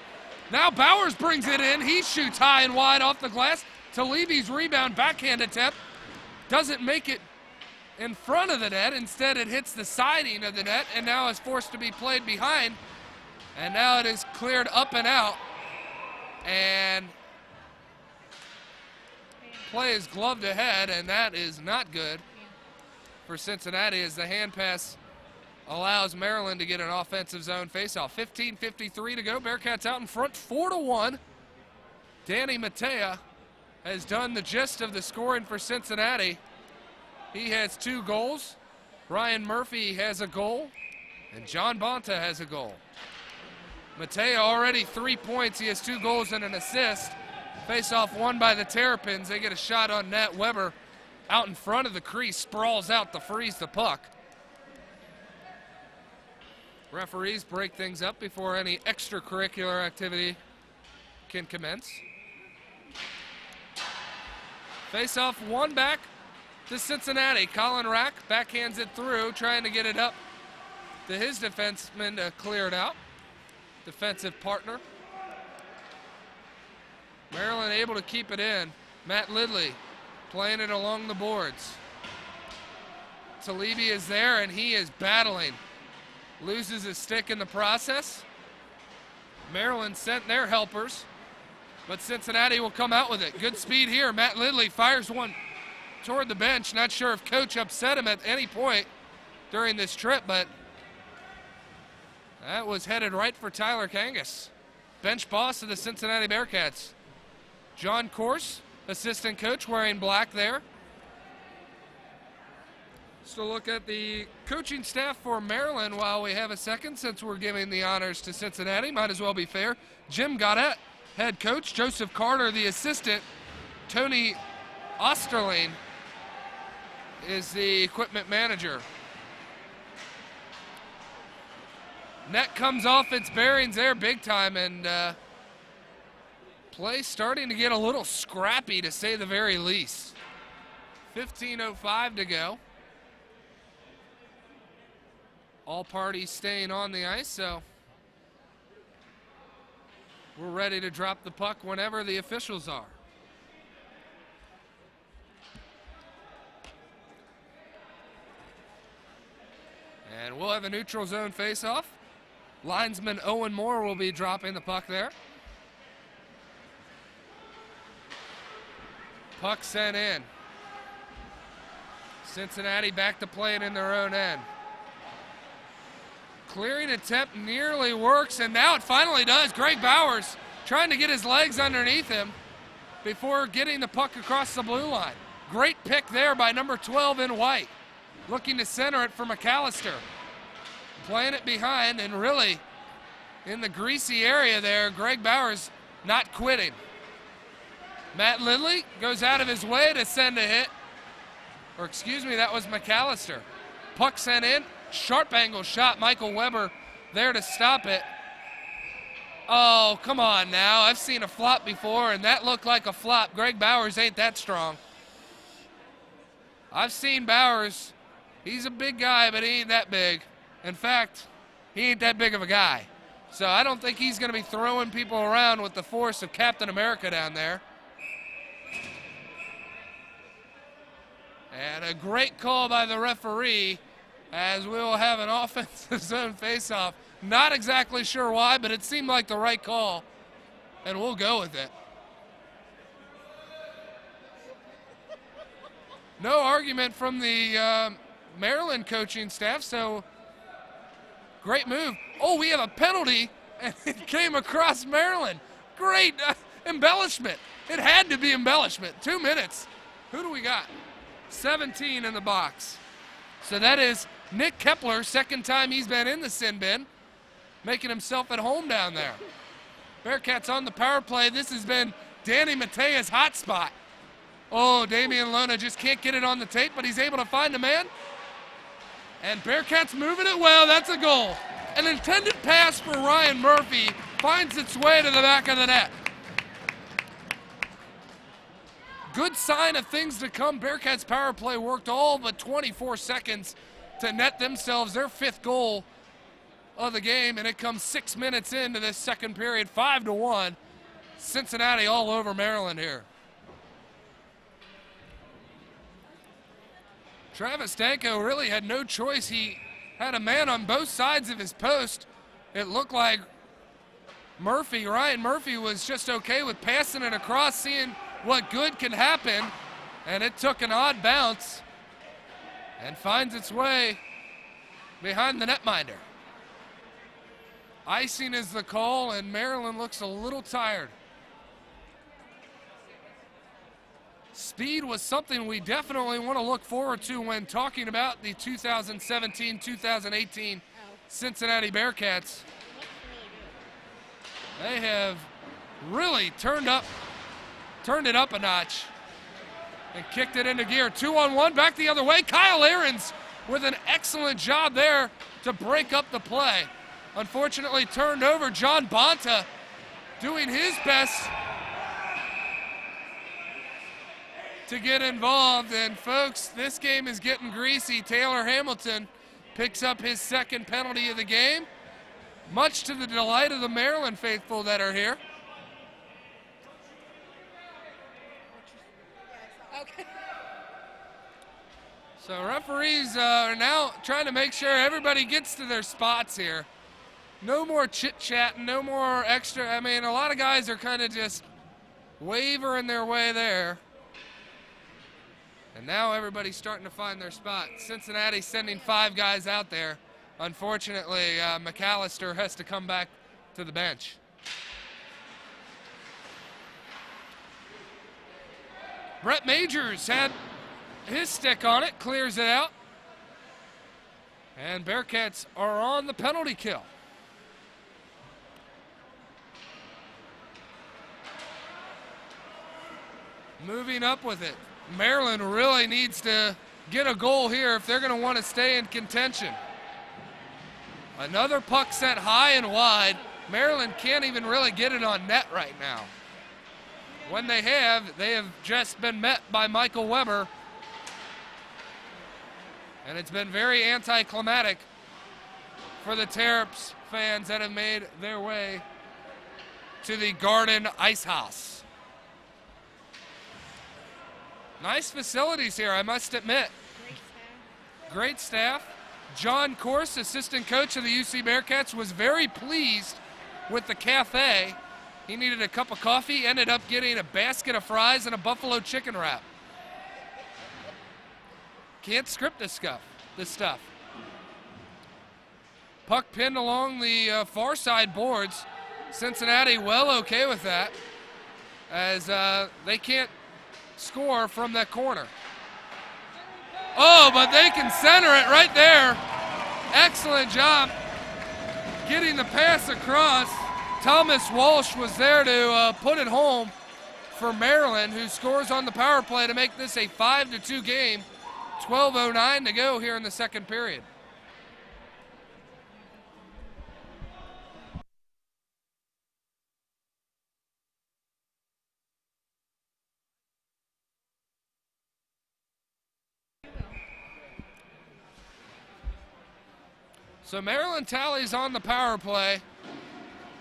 Now Bowers brings it in. He shoots high and wide off the glass. Talibi's rebound backhand attempt doesn't make it in front of the net. Instead, it hits the siding of the net and now is forced to be played behind. And now it is cleared up and out. And play is gloved ahead, and that is not good for Cincinnati as the hand pass allows Maryland to get an offensive zone faceoff. 15:53 to go. Bearcats out in front 4-1. Danny Matea has done the gist of the scoring for Cincinnati. He has 2 goals. Ryan Murphy has a goal, and John Bonta has a goal. Matea already 3 points. He has 2 goals and an assist. Face-off won by the Terrapins. They get a shot on net. Weber out in front of the crease, sprawls out to freeze the puck. Referees break things up before any extracurricular activity can commence. Face-off one back to Cincinnati. Colin Rack backhands it through, trying to get it up to his defenseman to clear it out. Defensive partner. Maryland able to keep it in. Matt Lidley playing it along the boards. Talibi is there and he is battling. Loses his stick in the process. Maryland sent their helpers, but Cincinnati will come out with it. Good speed here. Matt Lidley fires one toward the bench. Not sure if coach upset him at any point during this trip, but that was headed right for Tyler Kangas, bench boss of the Cincinnati Bearcats. John Corse, assistant coach, wearing black there. So look at the coaching staff for Maryland while we have a second, since we're giving the honors to Cincinnati. Might as well be fair. Jim Gaudette, head coach. Joseph Carter, the assistant. Tony Osterling is the equipment manager. Net comes off its bearings there big time, and play starting to get a little scrappy, to say the very least. 15:05 to go. All parties staying on the ice, so we're ready to drop the puck whenever the officials are. And we'll have a neutral zone face-off. Linesman Owen Moore will be dropping the puck there. Puck sent in. Cincinnati back to playing in their own end. Clearing attempt nearly works, and now it finally does. Greg Bowers trying to get his legs underneath him before getting the puck across the blue line. Great pick there by number 12 in white. Looking to center it for McAllister. Playing it behind, and really in the greasy area there, Greg Bowers not quitting. Matt Lidley goes out of his way to send a hit. Or excuse me, that was McAllister. Puck sent in, sharp angle shot. Michael Weber there to stop it. Oh, come on now. I've seen a flop before, and that looked like a flop. Greg Bowers ain't that strong. I've seen Bowers. He's a big guy, but he ain't that big. In fact, he ain't that big of a guy. So I don't think he's going to be throwing people around with the force of Captain America down there. And a great call by the referee, as we will have an offensive zone faceoff. Not exactly sure why, but it seemed like the right call, and we'll go with it. No argument from the Maryland coaching staff, so great move. Oh, we have a penalty, and it came across Maryland. Great. embellishment. It had to be embellishment. 2 minutes. Who do we got? 17 in the box. So that is Nick Kepler, second time he's been in the sin bin, making himself at home down there. Bearcats on the power play. This has been Danny Matea's hot spot. Oh, Damian Lona just can't get it on the tape, but he's able to find a man. And Bearcats moving it well. That's a goal. An intended pass for Ryan Murphy finds its way to the back of the net. Good sign of things to come. Bearcats power play worked all but 24 seconds to net themselves their 5th goal of the game, and it comes 6 minutes into this second period, 5-1. Cincinnati all over Maryland here. Travis Danko really had no choice. He had a man on both sides of his post. It looked like Ryan Murphy was just okay with passing it across, seeing what good can happen, and it took an odd bounce and finds its way behind the netminder. Icing is the call, and Maryland looks a little tired. Speed was something we definitely want to look forward to when talking about the 2017-2018 Cincinnati Bearcats. They have really turned it up a notch and kicked it into gear. 2-on-1, back the other way. Kyle Ahrens with an excellent job there to break up the play. Unfortunately turned over. John Bonta doing his best to get involved. And folks, this game is getting greasy. Taylor Hamilton picks up his 2nd penalty of the game, much to the delight of the Maryland faithful that are here.
Okay.
So referees are now trying to make sure everybody gets to their spots here. No more chit-chatting, no more extra. I mean, a lot of guys are kind of just wavering their way there. And now everybody's starting to find their spot. Cincinnati sending 5 guys out there. Unfortunately, McAllister has to come back to the bench. Brett Majors had his stick on it, clears it out. And Bearcats are on the penalty kill. Moving up with it. Maryland really needs to get a goal here if they're going to want to stay in contention. Another puck set high and wide. Maryland can't even really get it on net right now. When they have just been met by Michael Weber. And it's been very anticlimactic for the Terps fans that have made their way to the Garden Ice House. Nice facilities here, I must admit. Great staff. John Corse, assistant coach of the UC Bearcats, was very pleased with the cafe. He needed a cup of coffee, ended up getting a basket of fries and a buffalo chicken wrap. Can't script this stuff. Puck pinned along the far side boards. Cincinnati well okay with that, as they can't score from that corner. Oh, but they can center it right there. Excellent job getting the pass across. Thomas Walsh was there to put it home for Maryland, who scores on the power play to make this a 5-2 game. 12:09 to go here in the second period. So Maryland tallies on the power play,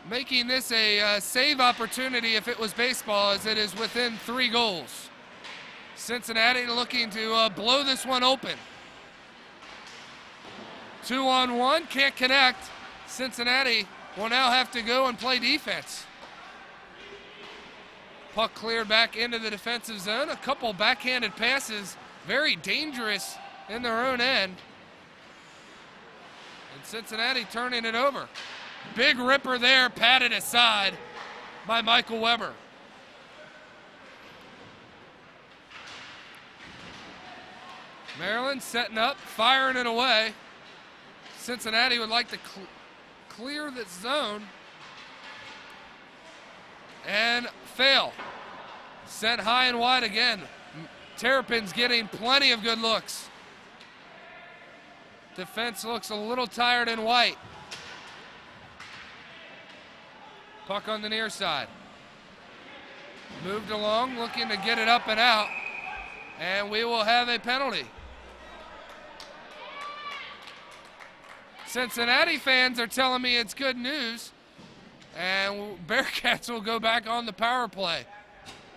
making this a save opportunity if it was baseball, as it is within 3 goals. Cincinnati looking to blow this one open. 2-on-1, can't connect. Cincinnati will now have to go and play defense. Puck cleared back into the defensive zone. A couple backhanded passes, very dangerous in their own end. And Cincinnati turning it over. Big ripper there, patted aside by Michael Weber. Maryland setting up, firing it away. Cincinnati would like to clear this zone and fail. Sent high and wide again. Terrapin's getting plenty of good looks. Defense looks a little tired and white. Puck on the near side. Moved along, looking to get it up and out. And we will have a penalty. Cincinnati fans are telling me it's good news. And Bearcats will go back on the power play.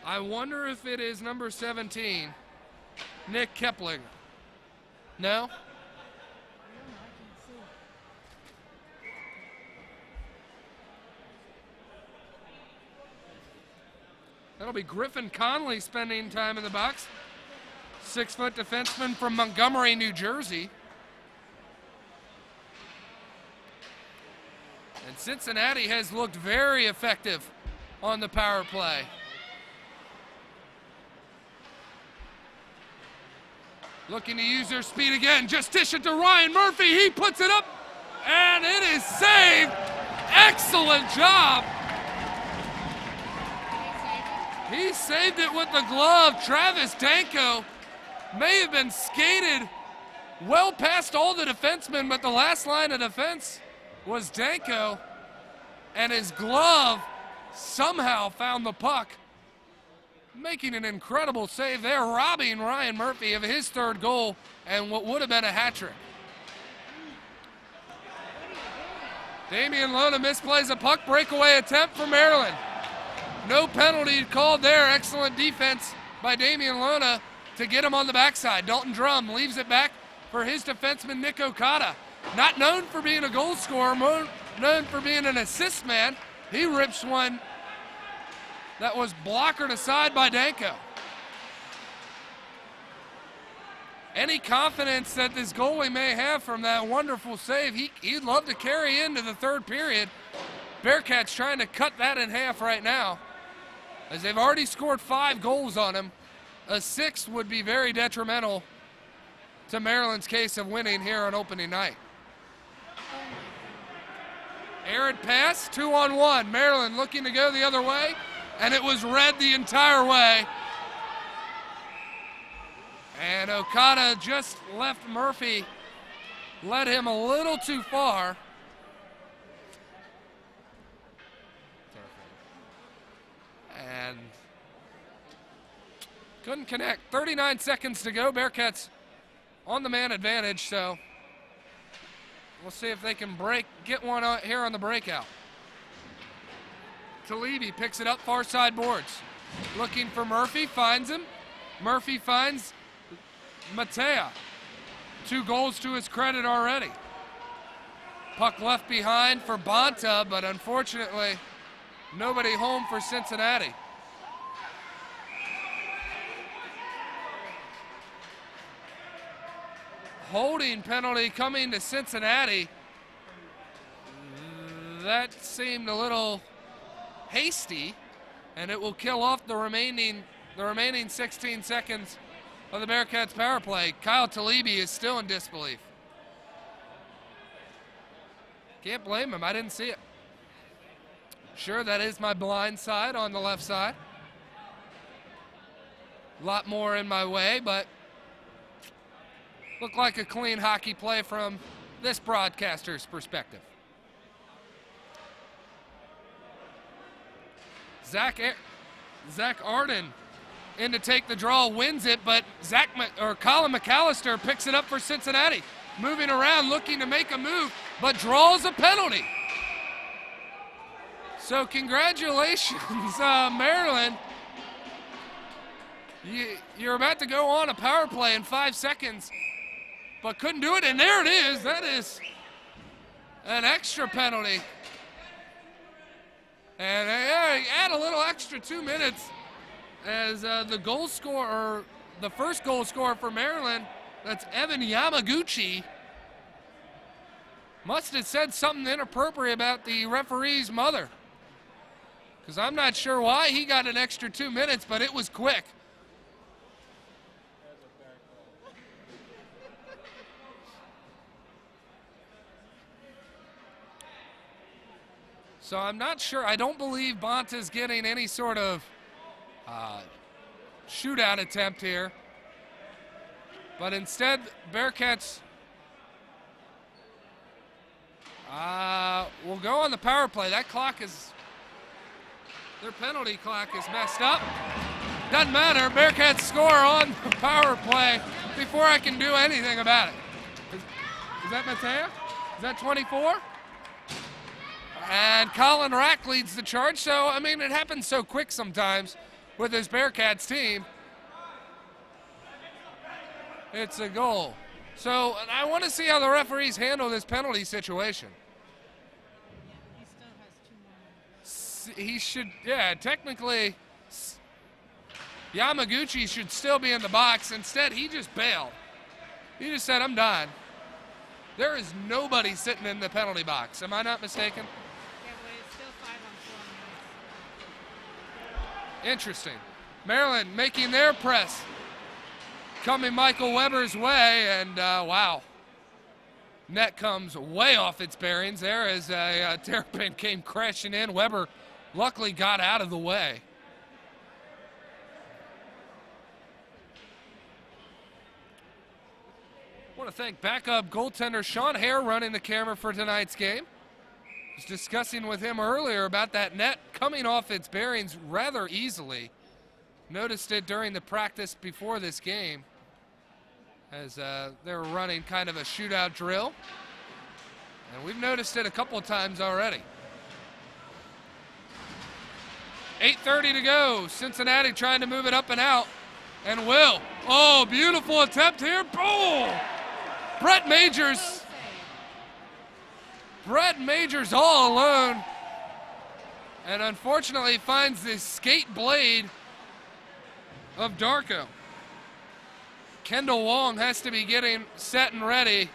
I wonder if it is number 17, Nick Kepling. No? That'll be Griffin Conley spending time in the box. 6-foot defenseman from Montgomery, New Jersey. And Cincinnati has looked very effective on the power play. Looking to use their speed again. Just dish it to Ryan Murphy. He puts it up, and it is saved. Excellent job. He saved it with the glove. Travis Danko may have been skated well past all the defensemen, but the last line of defense was Danko, and his glove somehow found the puck, making an incredible save there, robbing Ryan Murphy of his third goal and what would have been a hat trick. Damian Lona misplays a puck, breakaway attempt for Maryland. No penalty called there. Excellent defense by Damian Lona to get him on the backside. Dalton Drum leaves it back for his defenseman, Nick Okada. Not known for being a goal scorer, known for being an assist man. He rips one that was blockered aside by Danko. Any confidence that this goalie may have from that wonderful save, he'd love to carry into the third period. Bearcats trying to cut that in half right now, as they've already scored 5 goals on him. A 6th would be very detrimental to Maryland's case of winning here on opening night. Errant pass, 2-on-1. Maryland looking to go the other way, and it was read the entire way. And Okada just left Murphy, led him a little too far. And couldn't connect. 39 seconds to go. Bearcats on the man advantage, so we'll see if they can get one out here on the breakout. Talibi picks it up far side boards. Looking for Murphy, finds him. Murphy finds Matea. 2 goals to his credit already. Puck left behind for Bonta, but unfortunately, nobody home for Cincinnati. Holding penalty coming to Cincinnati. That seemed a little hasty, and it will kill off the remaining 16 seconds of the Bearcats power play. Kyle Talibi is still in disbelief. Can't blame him, I didn't see it. Sure, that is my blind side on the left side. A lot more in my way, but looked like a clean hockey play from this broadcaster's perspective. Zach Arden in to take the draw, wins it, but Colin McAllister picks it up for Cincinnati. Moving around, looking to make a move, but draws a penalty. So congratulations, Maryland. You're about to go on a power play in 5 seconds, but couldn't do it, and there it is. That is an extra penalty. And add a little extra 2 minutes as the goal scorer, the first goal scorer for Maryland, that's Evan Yamaguchi, must have said something inappropriate about the referee's mother. Because I'm not sure why he got an extra 2 minutes, but it was quick. So I'm not sure. I don't believe Bonta's getting any sort of shootout attempt here. But instead, Bearcats will go on the power play. That clock is, their penalty clock is messed up. Doesn't matter. Bearcats score on the power play before I can do anything about it. Is that Matea? Is that 24? And Colin Rack leads the charge. So, I mean, it happens so quick sometimes with this Bearcats team. It's a goal. So, and I want to see how the referees handle this penalty situation.
He still has 2 more.
He should, yeah, technically, Yamaguchi should still be in the box. Instead, he just bailed. He just said, I'm done. There is nobody sitting in the penalty box. Am I not mistaken?
Yeah, but it's still 5 on 4 minutes.
Interesting. Maryland making their press. Coming Michael Weber's way, and wow. Net comes way off its bearings there as a Terrapin came crashing in. Weber luckily got out of the way. I want to thank backup goaltender Sean Hare running the camera for tonight's game. I was discussing with him earlier about that net coming off its bearings rather easily. Noticed it during the practice before this game as they were running kind of a shootout drill. And we've noticed it a couple of times already. 8:30 to go. Cincinnati trying to move it up and out. And will. Oh, beautiful attempt here. Boom! Brett Majors. Brett Majors all alone. And unfortunately finds the skate blade of Darko. Kendall Wong has to be getting set and ready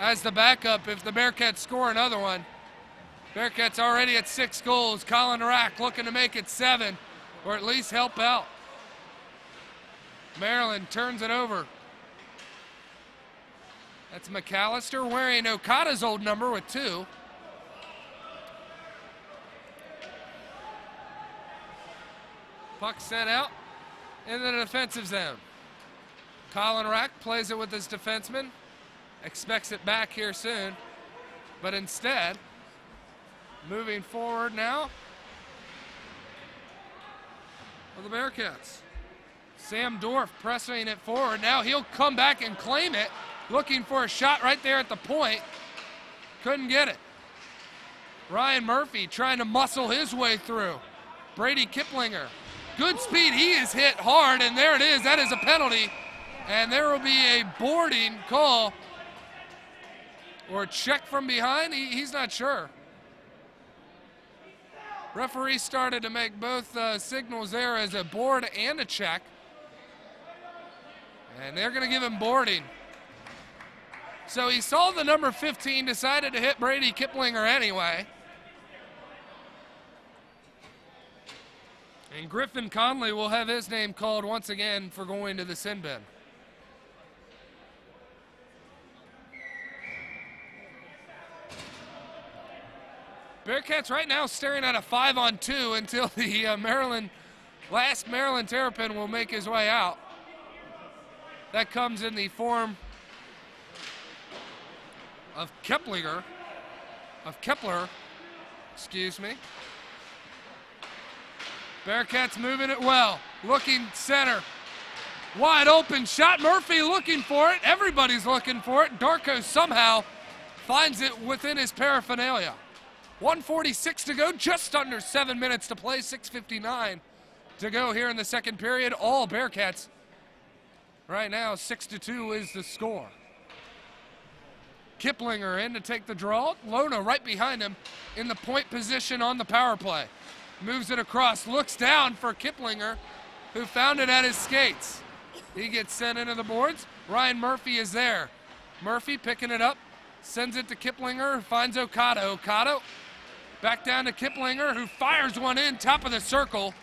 as the backup if the Bearcats score another one. Bearcats already at 6 goals. Colin Rack looking to make it 7, or at least help out. Maryland turns it over. That's McAllister wearing Okada's old number with 2. Puck sent out in the defensive zone. Colin Rack plays it with his defenseman, expects it back here soon, but instead, moving forward now for the Bearcats. Sam Dorff pressing it forward. Now he'll come back and claim it, looking for a shot right there at the point. Couldn't get it. Ryan Murphy trying to muscle his way through. Brady Kiplinger. Good speed, he is hit hard, and there it is. That is a penalty. And there will be a boarding call or a check from behind. He's not sure. Referee started to make both signals there as a board and a check. And they're going to give him boarding. So he saw the number 15, decided to hit Brady Kiplinger anyway. And Griffin Conley will have his name called once again for going to the sin bin. Bearcats right now staring at a 5-on-2 until the last Maryland Terrapin will make his way out. That comes in the form of Kepler, excuse me. Bearcats moving it well, looking center. Wide open shot, Murphy looking for it. Everybody's looking for it. Darko somehow finds it within his paraphernalia. 1:46 to go, just under 7 minutes to play, 6:59 to go here in the second period. All Bearcats right now, 6-2 is the score. Kiplinger in to take the draw. Lona right behind him in the point position on the power play. Moves it across, looks down for Kiplinger, who found it at his skates. He gets sent into the boards. Ryan Murphy is there. Murphy picking it up, sends it to Kiplinger, who finds Okada. Okada back down to Kiplinger, who fires one in, top of the circle,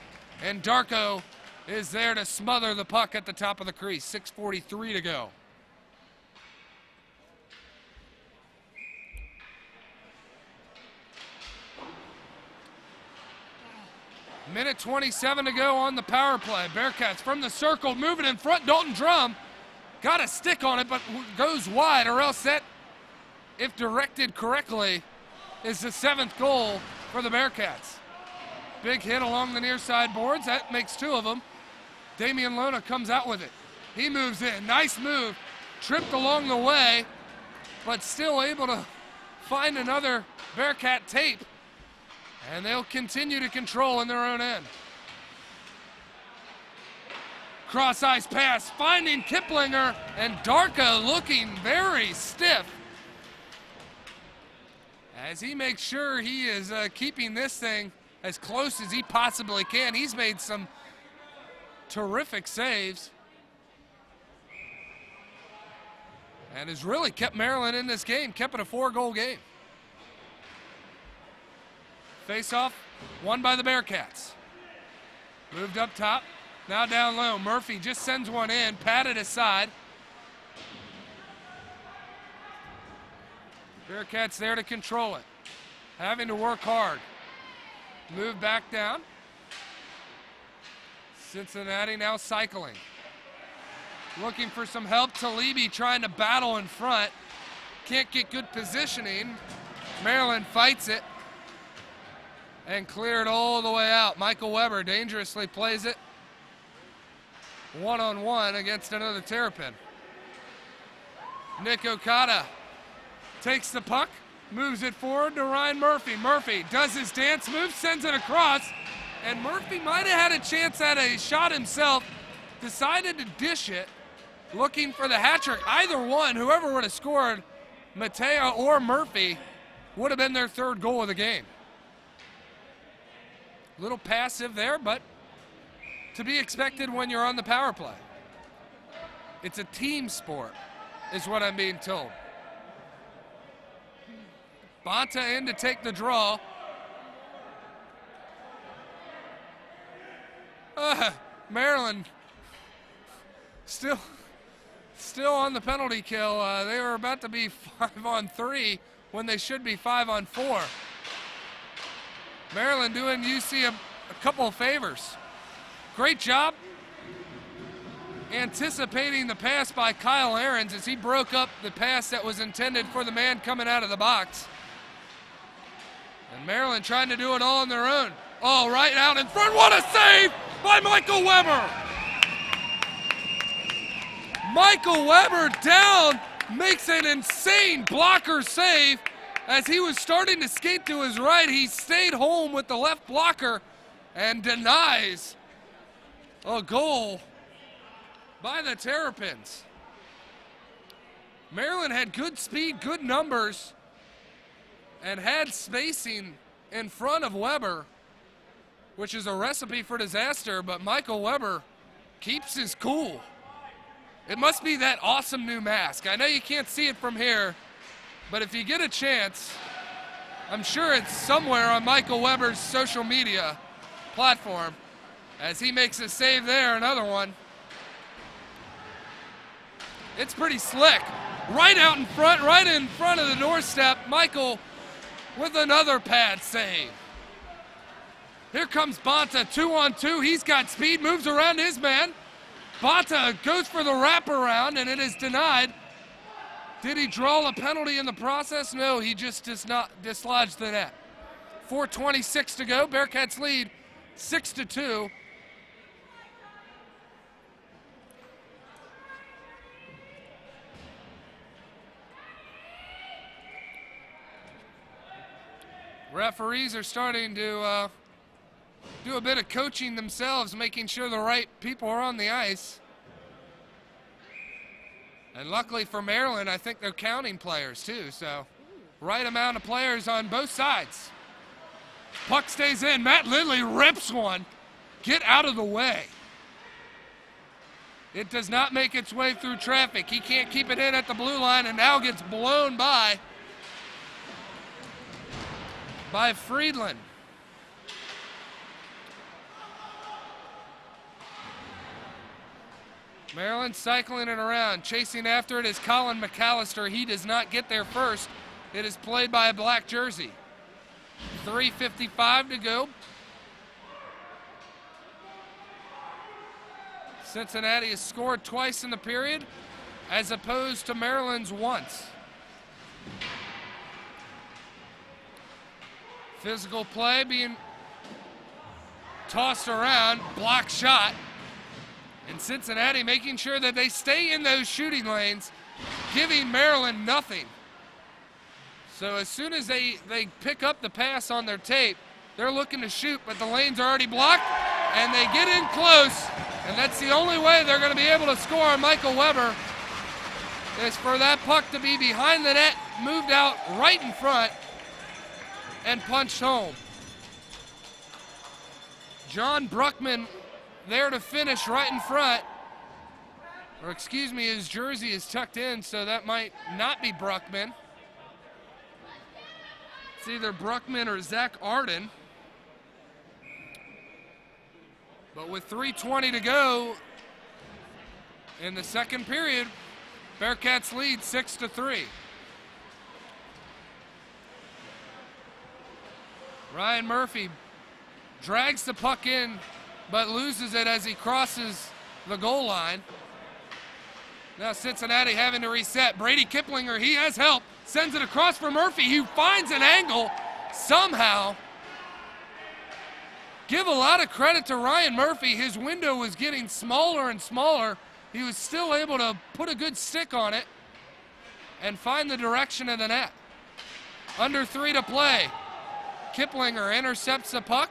and Darko is there to smother the puck at the top of the crease. 6:43 to go. Minute 27 to go on the power play. Bearcats from the circle, moving in front. Dalton Drum got a stick on it, but goes wide, or else that, if directed correctly, is the 7th goal for the Bearcats. Big hit along the near side boards. That makes 2 of them. Damian Lona comes out with it. He moves in. Nice move. Tripped along the way, but still able to find another Bearcat tape. And they'll continue to control in their own end. Cross-ice pass, finding Kiplinger, and Darko looking very stiff as he makes sure he is keeping this thing as close as he possibly can. He's made some terrific saves and has really kept Maryland in this game, kept it a 4-goal game. Face-off won by the Bearcats. Moved up top, now down low. Murphy just sends one in, patted aside. Bearcats there to control it. Having to work hard. Move back down. Cincinnati now cycling. Looking for some help. Talibi trying to battle in front. Can't get good positioning. Maryland fights it and cleared all the way out. Michael Weber dangerously plays it one-on-one against another Terrapin. Nick Okada takes the puck, moves it forward to Ryan Murphy. Murphy does his dance move, sends it across, and Murphy might have had a chance at a shot himself, decided to dish it, looking for the hat trick. Either one, whoever would have scored, Mateo or Murphy, would have been their 3rd goal of the game. Little passive there, but to be expected when you're on the power play. It's a team sport, is what I'm being told. Bonta in to take the draw. Maryland still on the penalty kill. They were about to be 5-on-3 when they should be 5-on-4. Maryland doing UC a couple of favors. Great job anticipating the pass by Kyle Ahrens as he broke up the pass that was intended for the man coming out of the box. And Maryland trying to do it all on their own. Oh, right out in front. What a save by Michael Weber. Michael Weber down, makes an insane blocker save. As he was starting to skate to his right, he stayed home with the left blocker and denies a goal by the Terrapins. Maryland had good speed, good numbers, and had spacing in front of Weber, which is a recipe for disaster, but Michael Weber keeps his cool. It must be that awesome new mask. I know you can't see it from here, but if you get a chance, I'm sure it's somewhere on Michael Weber's social media platform as he makes a save there, another one. It's pretty slick. Right out in front, right in front of the doorstep, Michael with another pad save. Here comes Bonta, 2-on-2. He's got speed, moves around his man. Bonta goes for the wraparound, and it is denied. Did he draw a penalty in the process? No, he just does not dislodge the net. 4:26 to go. Bearcats lead 6-2. Referees are starting to do a bit of coaching themselves, making sure the right people are on the ice. And luckily for Maryland, I think they're counting players too, so right amount of players on both sides. Puck stays in. Matt Lindley rips one. Get out of the way. It does not make its way through traffic. He can't keep it in at the blue line and now gets blown by Friedland. Maryland cycling it around. Chasing after it is Colin McAllister. He does not get there first. It is played by a black jersey. 3:55 to go. Cincinnati has scored twice in the period, as opposed to Maryland's once. Physical play being tossed around, block shot. And Cincinnati making sure that they stay in those shooting lanes, giving Maryland nothing. So as soon as they pick up the pass on their tape, they're looking to shoot, but the lane's are already blocked, and they get in close, and that's the only way they're going to be able to score on Michael Weber, is for that puck to be behind the net, moved out right in front, and punched home. John Bruckman there to finish right in front. Or excuse me, his jersey is tucked in, so that might not be Bruckman. It's either Bruckman or Zach Arden. But with 3:20 to go in the second period, Bearcats lead 6-3. Ryan Murphy drags the puck in, but loses it as he crosses the goal line. Now Cincinnati having to reset. Brady Kiplinger, he has help, sends it across for Murphy, who finds an angle somehow. Give a lot of credit to Ryan Murphy. His window was getting smaller and smaller. He was still able to put a good stick on it and find the direction of the net. Under 3 to play. Kiplinger intercepts the puck,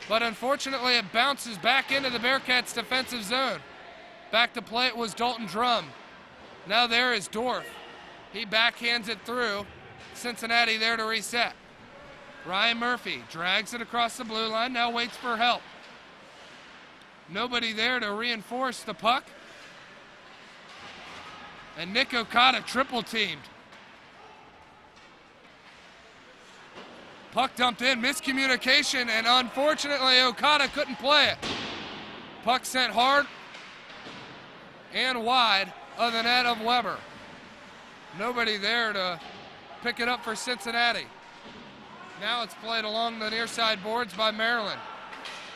but unfortunately it bounces back into the Bearcats' defensive zone. Back to play it was Dalton Drum. Now there is Dorf. He backhands it through. Cincinnati there to reset. Ryan Murphy drags it across the blue line, now waits for help. Nobody there to reinforce the puck. And Nick Okada triple teamed. Puck dumped in, miscommunication, and unfortunately Okada couldn't play it. Puck sent hard and wide of the net of Weber. Nobody there to pick it up for Cincinnati. Now it's played along the near side boards by Maryland.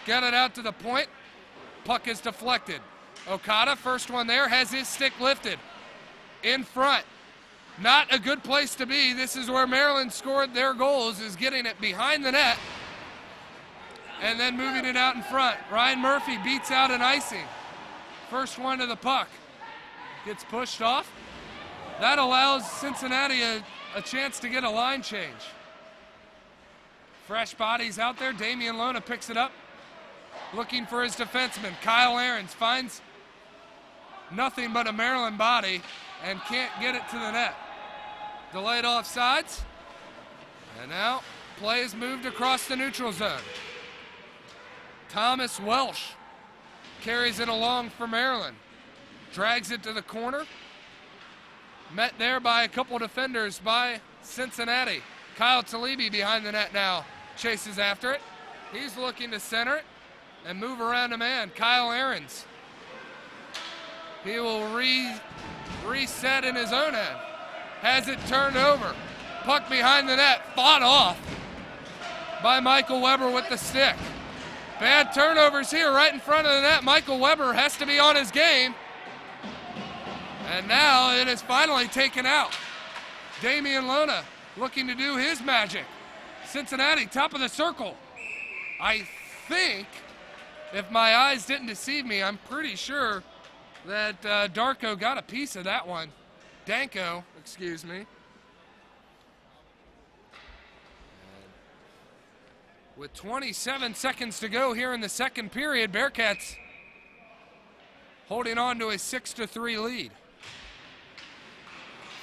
Get it out to the point. Puck is deflected. Okada, first one there, has his stick lifted. In front. Not a good place to be. This is where Maryland scored their goals, is getting it behind the net and then moving it out in front. Ryan Murphy beats out an icing. First one to the puck. Gets pushed off. That allows Cincinnati a chance to get a line change. Fresh bodies out there. Damian Lona picks it up, looking for his defenseman. Kyle Ahrens finds nothing but a Maryland body and can't get it to the net. Delayed offsides. And now play is moved across the neutral zone. Thomas Welsh carries it along for Maryland. Drags it to the corner. Met there by a couple defenders by Cincinnati. Kyle Talibi behind the net now. Chases after it. He's looking to center it and move around a man. Kyle Ahrens. He will reset in his own end. Has it turned over. Puck behind the net. Fought off by Michael Weber with the stick. Bad turnovers here right in front of the net. Michael Weber has to be on his game. And now it is finally taken out. Damian Lona looking to do his magic. Cincinnati, top of the circle. I think, if my eyes didn't deceive me, I'm pretty sure that Darko got a piece of that one. Danko, excuse me. With 27 seconds to go here in the second period, Bearcats holding on to a 6-3 lead.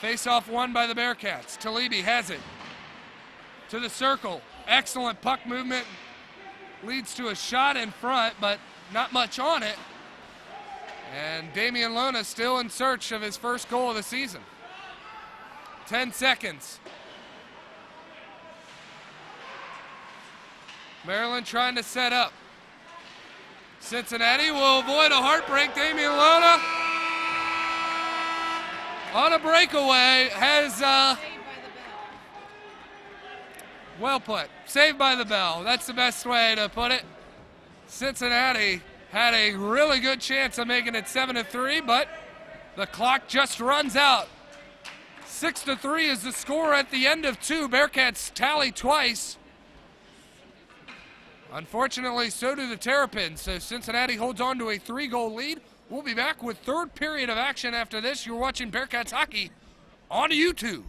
Face-off won by the Bearcats. Talibi has it to the circle. Excellent puck movement. Leads to a shot in front, but not much on it. And Damian Lona still in search of his first goal of the season. 10 seconds. Maryland trying to set up. Cincinnati will avoid a heartbreak. Damian Lona on a breakaway has, well put, saved by the bell. That's the best way to put it. Cincinnati had a really good chance of making it 7-3, but the clock just runs out. 6-3 is the score at the end of 2. Bearcats tally twice. Unfortunately, so do the Terrapins. So Cincinnati holds on to a 3-goal lead. We'll be back with third period of action after this. You're watching Bearcats hockey on YouTube.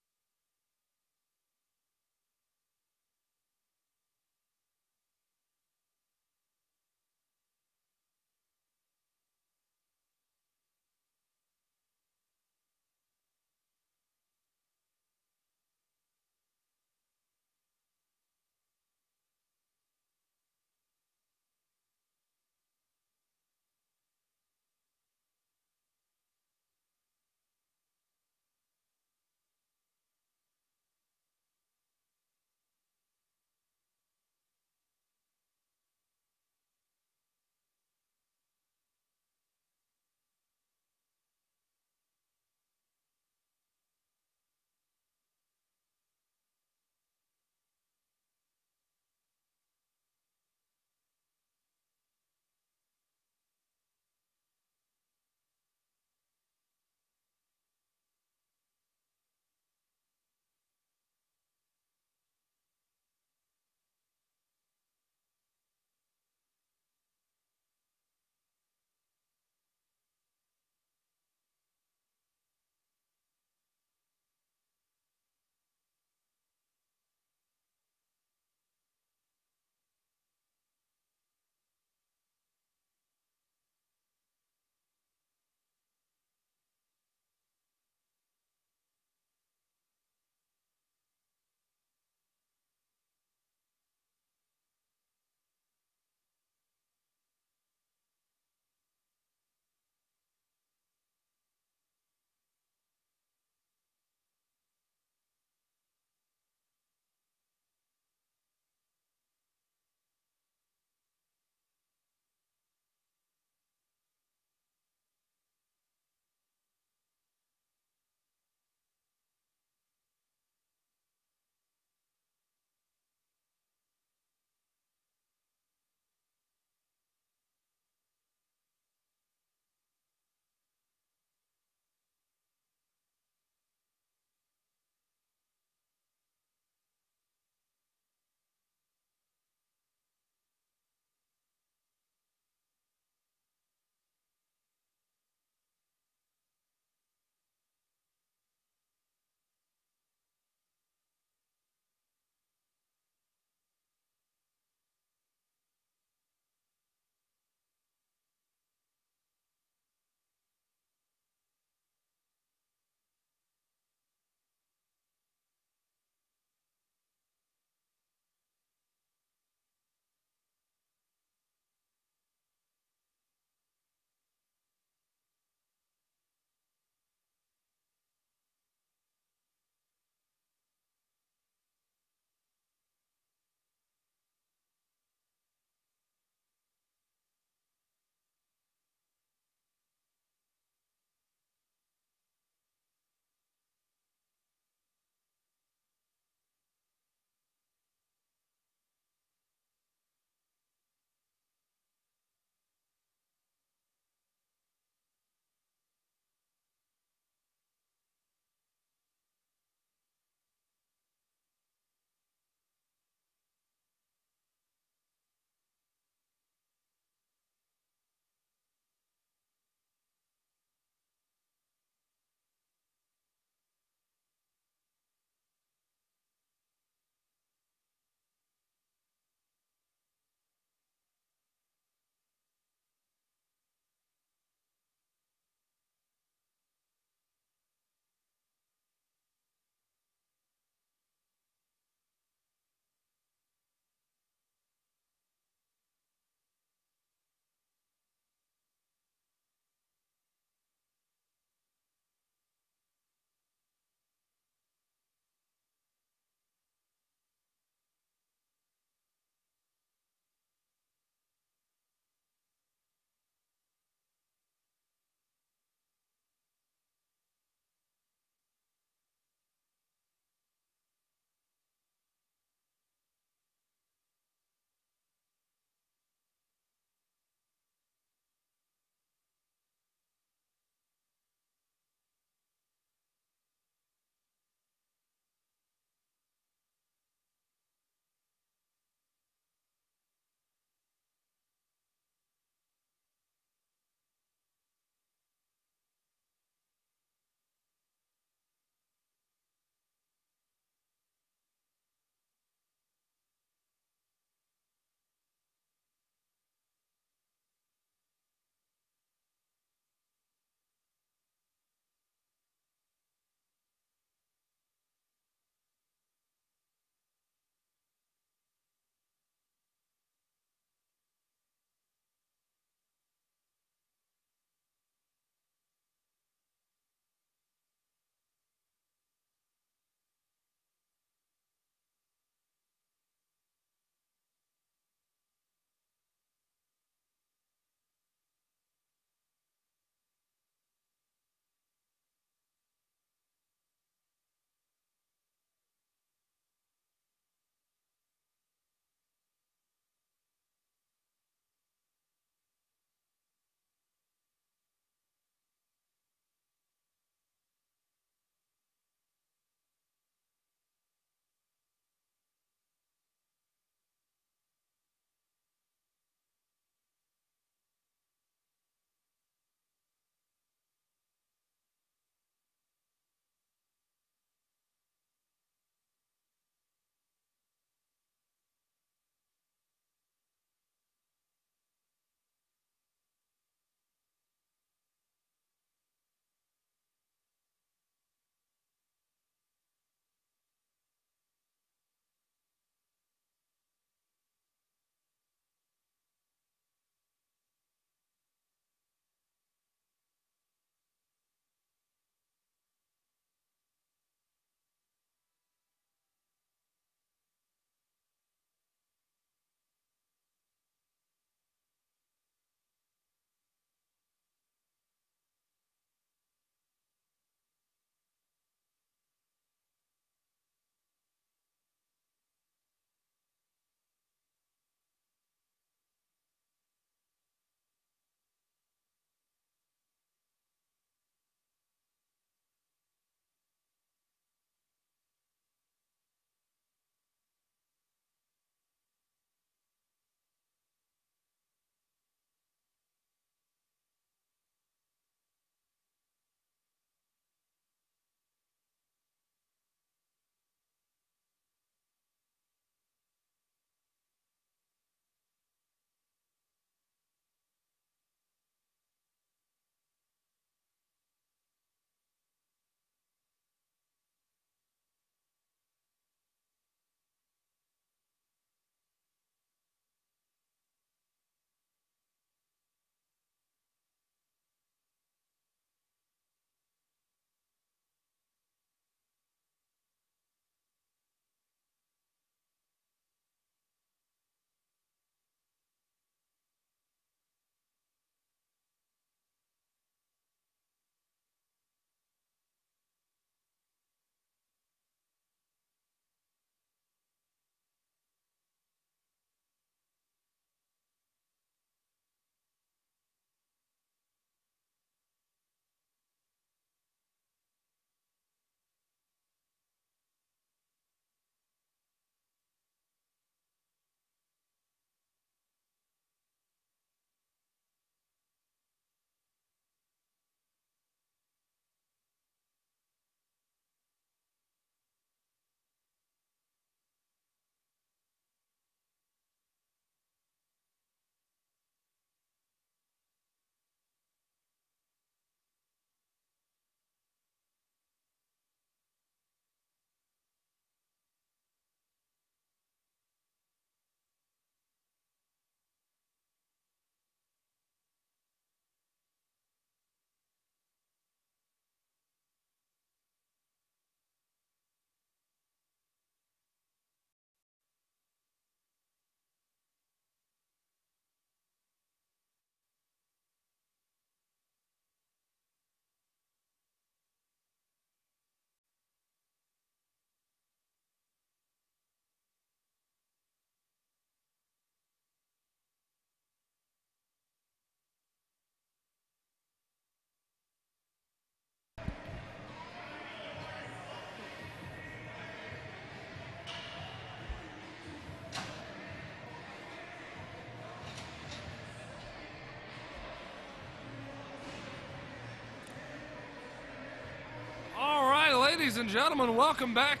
and gentlemen, welcome back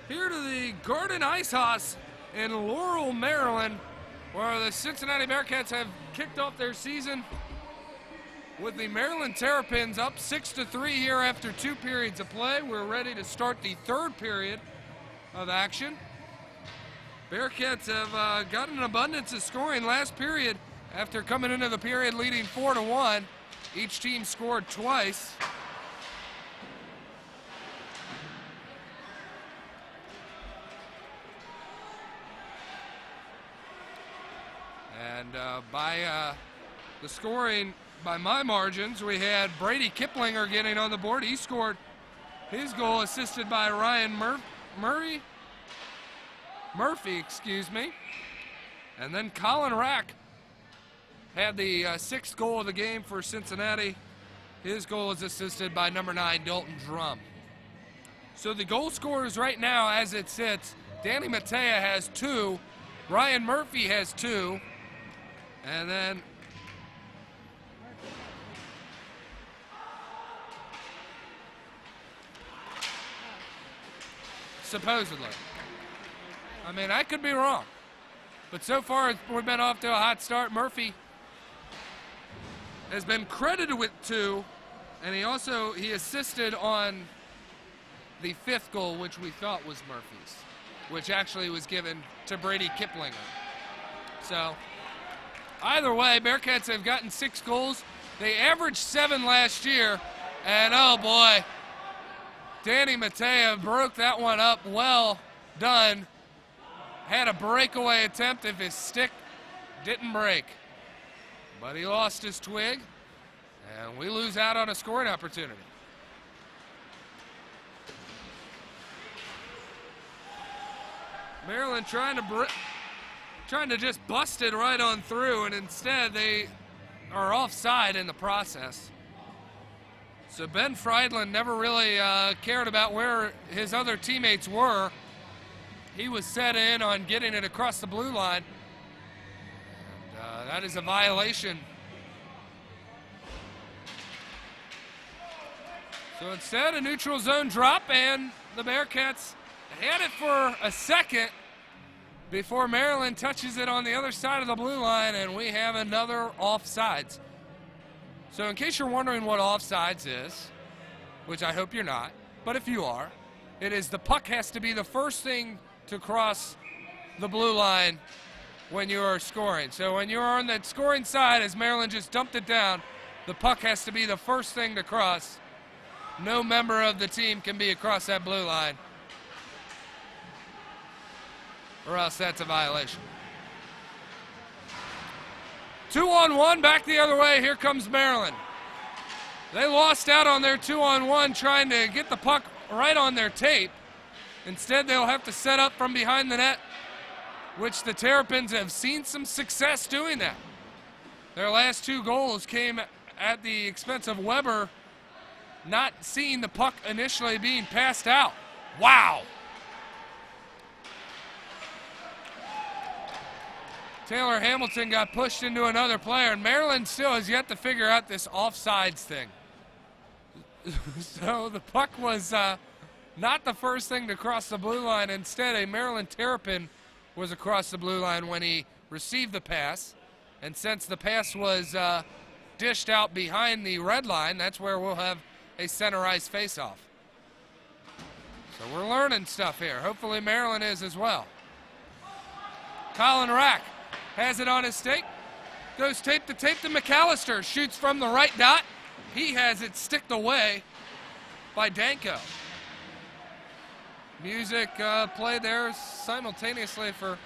here to the Garden Ice House in Laurel, Maryland, where the Cincinnati Bearcats have kicked off their season with the Maryland Terrapins up 6-3 here after 2 periods of play. We're ready to start the 3rd period of action. Bearcats have gotten an abundance of scoring last period after coming into the period leading 4-1. Each team scored twice. And by the scoring, by my margins, we had Brady Kiplinger getting on the board. He scored his goal, assisted by Ryan Murphy, excuse me. And then Colin Rack had the 6th goal of the game for Cincinnati. His goal is assisted by number 9, Dalton Drum. So the goal scorers right now, as it sits, Danny Matea has 2, Ryan Murphy has 2, and then supposedly. I mean, I could be wrong. But so far, we've been off to a hot start. Murphy has been credited with 2, and he assisted on the 5th goal, which we thought was Murphy's, which actually was given to Brady Kiplinger. So either way, Bearcats have gotten 6 goals. They averaged 7 last year, and oh boy, Danny Matea broke that one up. Well done. Had a breakaway attempt if his stick didn't break. But he lost his twig, and we lose out on a scoring opportunity. Maryland trying to just bust it right on through, and instead they are offside in the process. So Ben Friedland never really cared about where his other teammates were. He was set in on getting it across the blue line. And that is a violation. So instead, a neutral zone drop, and the Bearcats had it for a second before Maryland touches it on the other side of the blue line, and we have another offsides. So in case you're wondering what offsides is, which I hope you're not, but if you are, it is the puck has to be the first thing to cross the blue line when you are scoring. So when you're on that scoring side, as Maryland just dumped it down, the puck has to be the first thing to cross. No member of the team can be across that blue line, or else that's a violation. 2-on-1, back the other way. Here comes Maryland. They lost out on their 2-on-1 trying to get the puck right on their tape. Instead, they'll have to set up from behind the net, which the Terrapins have seen some success doing that. Their last 2 goals came at the expense of Weber not seeing the puck initially being passed out. Wow. Taylor Hamilton got pushed into another player, and Maryland still has yet to figure out this offsides thing. So the puck was not the first thing to cross the blue line. Instead, a Maryland Terrapin was across the blue line when he received the pass. And since the pass was dished out behind the red line, that's where we'll have a center ice faceoff. So we're learning stuff here. Hopefully Maryland is as well. Colin Rack has it on his stick. Goes tape to McAllister. Shoots from the right dot. He has it sticked away by Danko. Music played there simultaneously for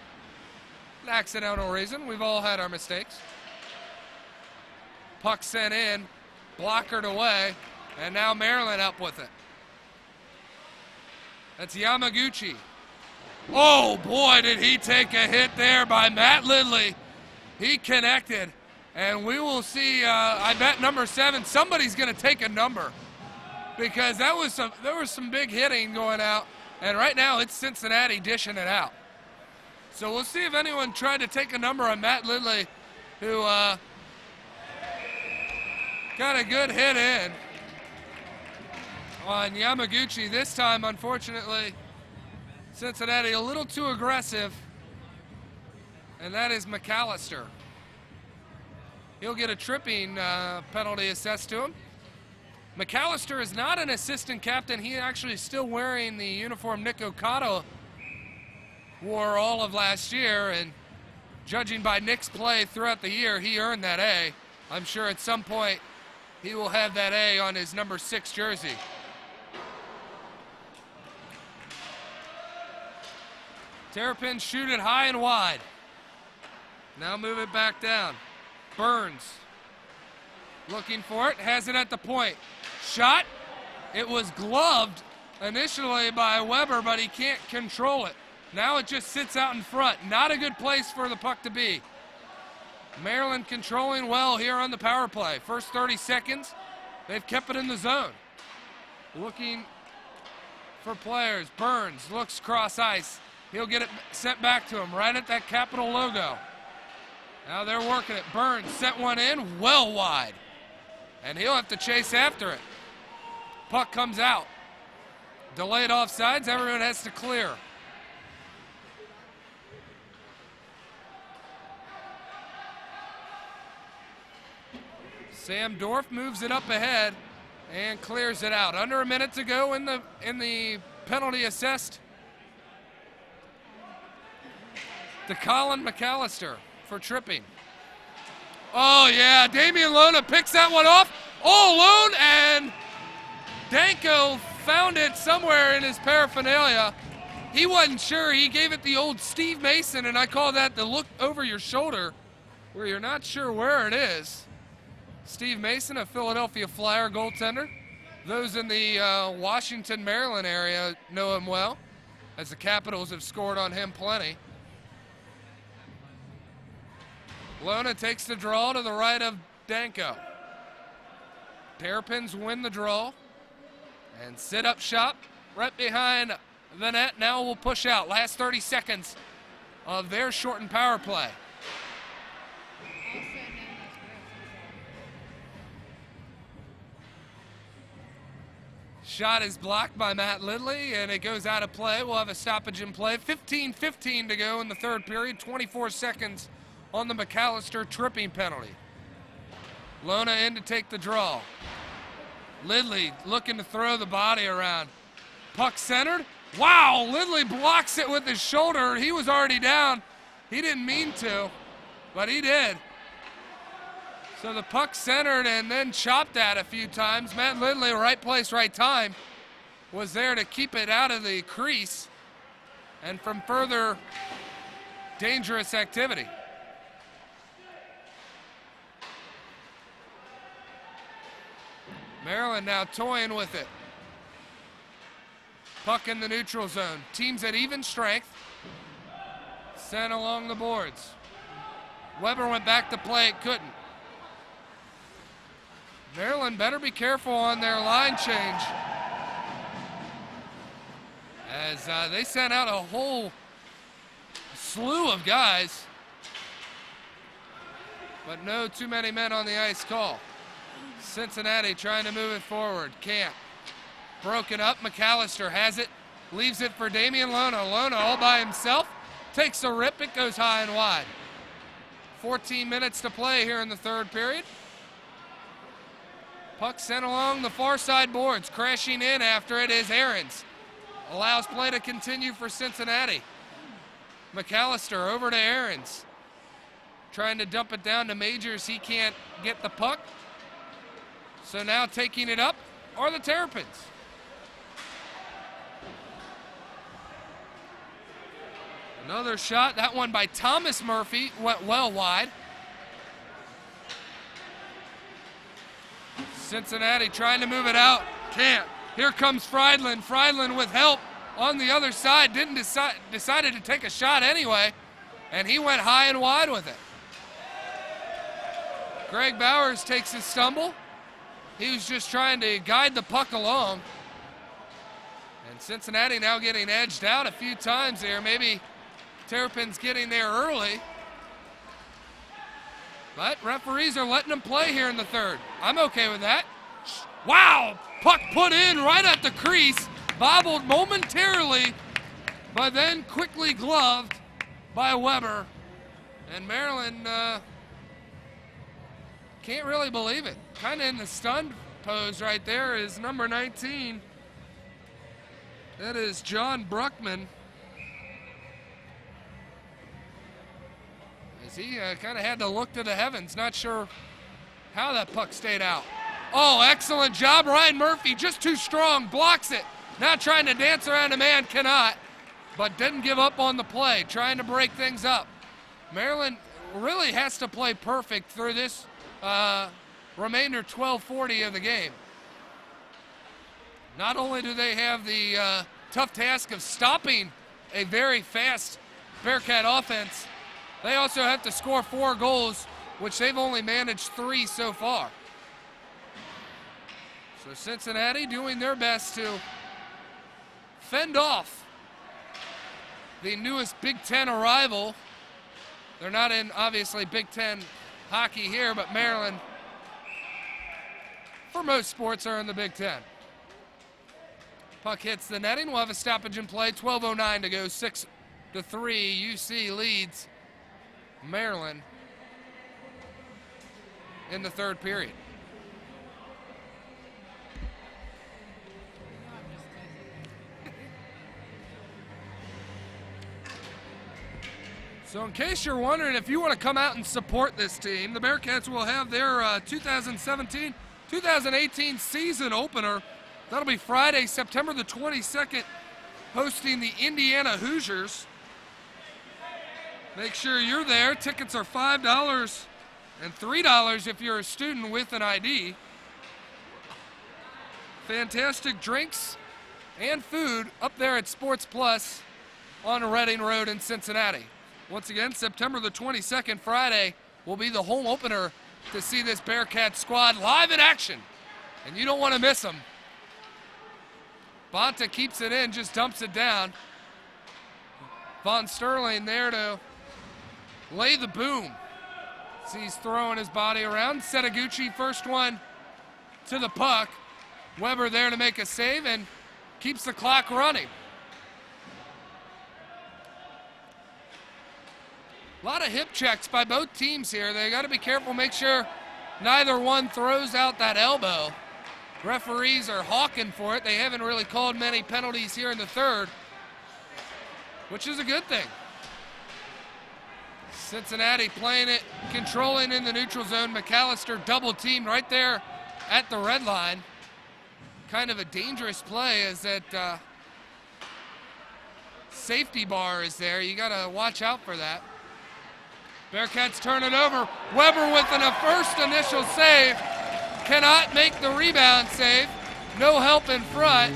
an accidental reason. We've all had our mistakes. Puck sent in, blockered away, and now Maryland up with it. That's Yamaguchi. Oh boy, did he take a hit there by Matt Lidley. He connected, and we will see, I bet number 7, somebody's gonna take a number, because there was some big hitting going out, and right now it's Cincinnati dishing it out. So we'll see if anyone tried to take a number on Matt Lidley, who got a good hit in. on Yamaguchi. This time, unfortunately, Cincinnati a little too aggressive, and that is McAllister. He'll get a tripping penalty assessed to him. McAllister is not an assistant captain. He actually is still wearing the uniform Nick Okada wore all of last year, and judging by Nick's play throughout the year, he earned that A. I'm sure at some point he will have that A on his number 6 jersey. Terrapins shoot it high and wide. Now move it back down. Burns looking for it, has it at the point. Shot, it was gloved initially by Weber, but he can't control it. Now it just sits out in front. Not a good place for the puck to be. Maryland controlling well here on the power play. First 30 seconds, they've kept it in the zone. Looking for players. Burns looks cross ice. He'll get it sent back to him right at that Capital logo. Now they're working it. Burns sent one in well wide, and he'll have to chase after it. Puck comes out. Delayed offsides. Everyone has to clear. Sam Dorf moves it up ahead and clears it out. Under a minute to go in the penalty assessed to Colin McAllister for tripping. Oh yeah, Damian Lona picks that one off all alone, and Danko found it somewhere in his paraphernalia. He wasn't sure. He gave it the old Steve Mason, and I call that the look over your shoulder where you're not sure where it is. Steve Mason, a Philadelphia Flyer goaltender. Those in the Washington, Maryland area know him well, as the Capitals have scored on him plenty. Lona takes the draw to the right of Danko. Terrapins win the draw and sit up shop right behind the net. Now we'll push out. Last 30 seconds of their shortened power play. Shot is blocked by Matt Lidley, and it goes out of play. We'll have a stoppage in play. 15:15 to go in the third period. 24 seconds on the McAllister tripping penalty. Lona in to take the draw. Lidley looking to throw the body around. Puck centered. Wow, Lidley blocks it with his shoulder. He was already down. He didn't mean to, but he did. So the puck centered and then chopped at a few times. Matt Lidley, right place, right time, was there to keep it out of the crease and from further dangerous activity. Maryland now toying with it. Puck in the neutral zone. Teams at even strength. Sent along the boards. Weber went back to play it, couldn't. Maryland better be careful on their line change, as they sent out a whole slew of guys, but no too many men on the ice call. Cincinnati trying to move it forward. Can't. Broken up. McAllister has it. Leaves it for Damian Lona. Lona all by himself. Takes a rip. It goes high and wide. 14 minutes to play here in the third period. Puck sent along the far side boards. Crashing in after it is Ahrens. Allows play to continue for Cincinnati. McAllister over to Ahrens. Trying to dump it down to Majors. He can't get the puck. So now taking it up are the Terrapins. Another shot, that one by Thomas Murphy, went well wide. Cincinnati trying to move it out, can't. Here comes Friedland. Friedland with help on the other side, decided to take a shot anyway, and he went high and wide with it. Greg Bowers takes his stumble. He was just trying to guide the puck along. And Cincinnati now getting edged out a few times there. Maybe Terrapins getting there early. But referees are letting them play here in the third. I'm okay with that. Wow, puck put in right at the crease, bobbled momentarily, but then quickly gloved by Weber. And Maryland can't really believe it. Kind of in the stunned pose right there is number 19. That is John Bruckman. As he kind of had to look to the heavens, not sure how that puck stayed out. Oh, excellent job. Ryan Murphy, just too strong, blocks it. Now trying to dance around a man, cannot, but didn't give up on the play, trying to break things up. Maryland really has to play perfect through this remainder 12:40 of the game. Not only do they have the tough task of stopping a very fast Bearcat offense, they also have to score 4 goals, which they've only managed 3 so far. So Cincinnati doing their best to fend off the newest Big Ten arrival. They're not in, obviously, Big Ten hockey here, but Maryland, for most sports, are in the Big Ten. Puck hits the netting. We'll have a stoppage in play. 12:09 to go. 6-3. UC leads Maryland in the third period. So in case you're wondering if you want to come out and support this team, the Bearcats will have their 2017-2018 season opener. That'll be Friday, September the 22nd, hosting the Indiana Hoosiers. Make sure you're there. Tickets are $5 and $3 if you're a student with an ID. Fantastic drinks and food up there at Sports Plus on Reading Road in Cincinnati. Once again, September the 22nd, Friday, will be the home opener to see this Bearcat squad live in action. And you don't want to miss them. Bonta keeps it in, just dumps it down. Von Sterling there to lay the boom. He's throwing his body around. Setaguchi, first one to the puck. Weber there to make a save and keeps the clock running. A lot of hip checks by both teams here. They got to be careful, make sure neither one throws out that elbow. Referees are hawking for it. They haven't really called many penalties here in the third, which is a good thing. Cincinnati playing it, controlling in the neutral zone. McAllister double teamed right there at the red line. Kind of a dangerous play as that safety bar is there. You got to watch out for that. Bearcats turn it over. Weber with a first initial save. Cannot make the rebound save. No help in front.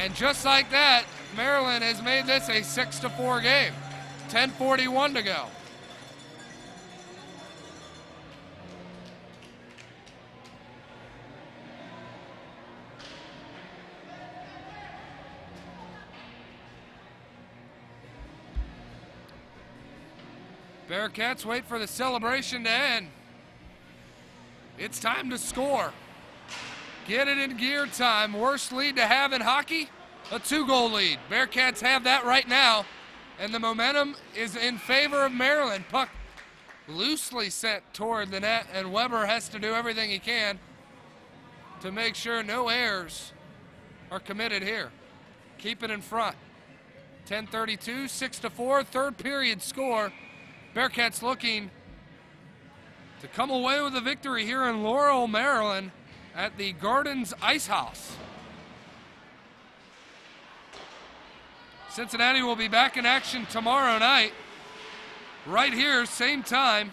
And just like that, Maryland has made this a 6-4 game. 10:41 to go. Bearcats wait for the celebration to end. It's time to score. Get it in gear time. Worst lead to have in hockey, a 2-goal lead. Bearcats have that right now, and the momentum is in favor of Maryland. Puck loosely sent toward the net, and Weber has to do everything he can to make sure no errors are committed here. Keep it in front. 10:32, 6-4, third period score. Bearcats looking to come away with a victory here in Laurel, Maryland at the Gardens Ice House. Cincinnati will be back in action tomorrow night, right here, same time,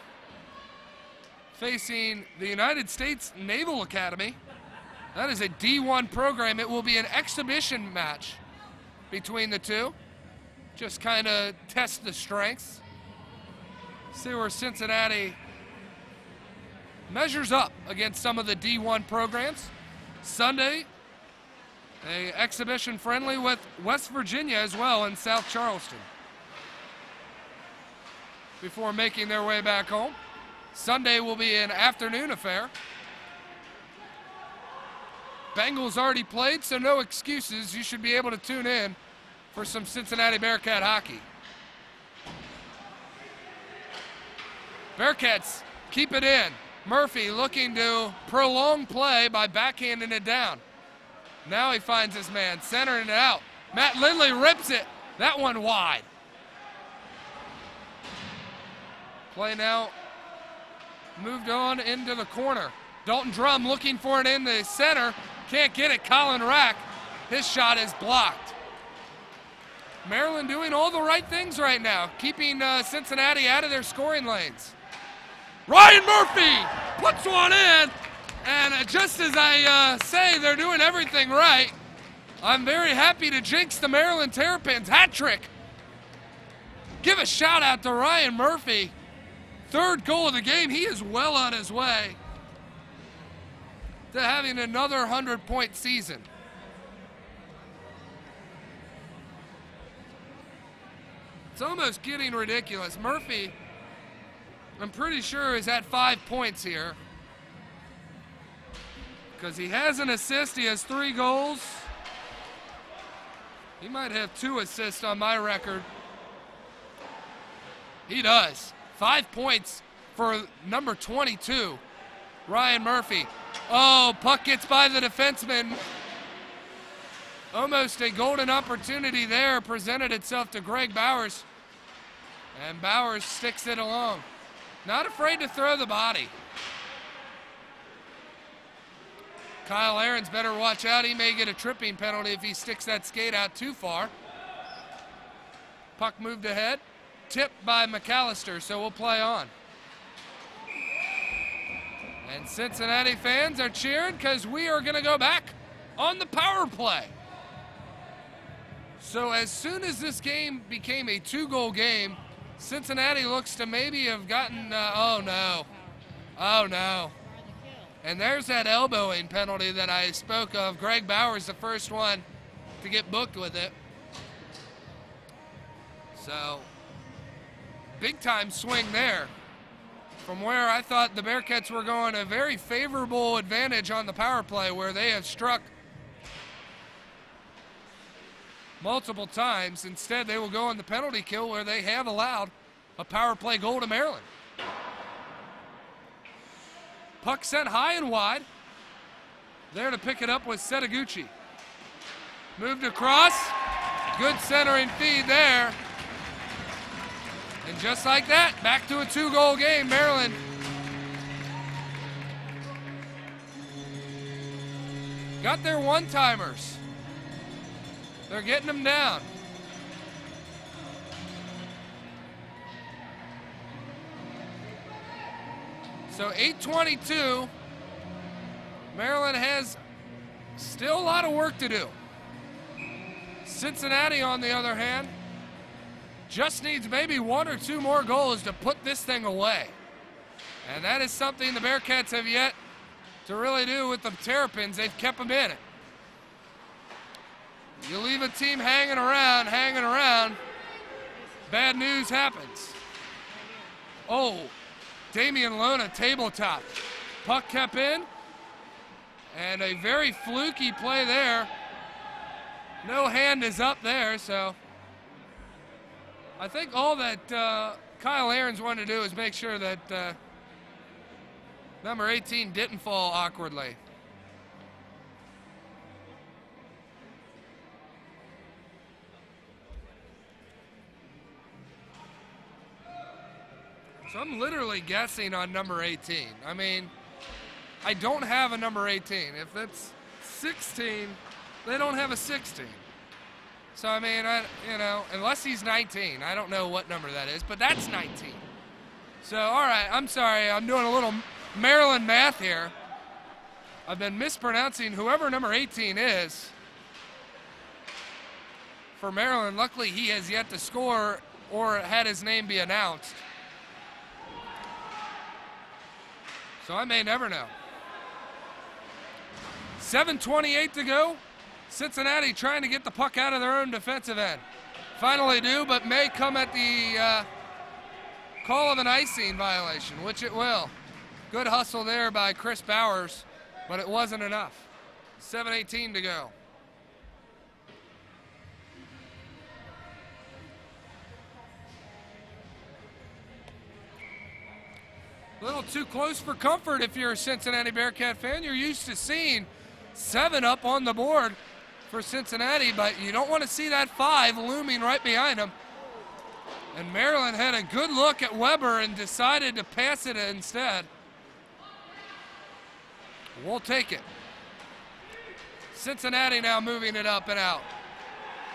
facing the United States Naval Academy. That is a D1 program. It will be an exhibition match between the two. Just kind of test the strengths. See where Cincinnati measures up against some of the D1 programs. Sunday, an exhibition friendly with West Virginia as well in South Charleston, before making their way back home. Sunday will be an afternoon affair Bengals already played, so no excuses. You should be able to tune in for some Cincinnati Bearcat hockey. Bearcats keep it in. Murphy looking to prolong play by backhanding it down. Now he finds his man, centering it out. Matt Lindley rips it. That one wide. Play now moved on into the corner. Dalton Drum looking for it in the center. Can't get it. Colin Rack. His shot is blocked. Maryland doing all the right things right now, keeping Cincinnati out of their scoring lanes. Ryan Murphy puts one in, and just as I say they're doing everything right, I'm very happy to jinx the Maryland Terrapins hat trick. Give a shout out to Ryan Murphy. Third goal of the game. He is well on his way to having another 100-point season. It's almost getting ridiculous. Murphy, I'm pretty sure, is at 5 points here, because he has an assist. He has 3 goals. He might have 2 assists on my record. He does. 5 points for number 22, Ryan Murphy. Oh, puck gets by the defenseman. Almost a golden opportunity there presented itself to Greg Bowers, and Bowers sticks it along. Not afraid to throw the body. Kyle Ahrens better watch out. He may get a tripping penalty if he sticks that skate out too far. Puck moved ahead. Tipped by McAllister, so we'll play on. And Cincinnati fans are cheering because we are going to go back on the power play. So as soon as this game became a 2-goal game, Cincinnati looks to maybe have gotten, oh no. And there's that elbowing penalty that I spoke of. Greg Bowers, the first one to get booked with it. So, big time swing there from where I thought the Bearcats were going a very favorable advantage on the power play, where they have struck multiple times. Instead, they will go on the penalty kill, where they have allowed a power play goal to Maryland. Puck sent high and wide. There to pick it up was Setaguchi. Moved across. Good centering feed there. And just like that, back to a 2-goal game, Maryland. Got their one-timers. They're getting them down. So 8:22. Maryland has still a lot of work to do. Cincinnati, on the other hand, just needs maybe 1 or 2 more goals to put this thing away. And that is something the Bearcats have yet to really do with the Terrapins. They've kept them in it. You leave a team hanging around, bad news happens. Oh, Damian Lona tabletop. Puck kept in, and a very fluky play there. No hand is up there, so I think all that Kyle Ahrens wanted to do is make sure that number 18 didn't fall awkwardly. So I'm literally guessing on number 18. I mean, I don't have a number 18. If it's 16, they don't have a 16. So, I mean, unless he's 19, I don't know what number that is, but that's 19. So, all right, I'm sorry. I'm doing a little Maryland math here. I've been mispronouncing whoever number 18 is for Maryland. Luckily, he has yet to score or had his name be announced. So I may never know. 7:28 to go. Cincinnati trying to get the puck out of their own defensive end. Finally do, but may come at the call of an icing violation, which it will. Good hustle there by Chris Bowers, but it wasn't enough. 7:18 to go. A little too close for comfort if you're a Cincinnati Bearcat fan. You're used to seeing 7 up on the board for Cincinnati, but you don't want to see that 5 looming right behind them. And Maryland had a good look at Weber and decided to pass it instead. We'll take it. Cincinnati now moving it up and out.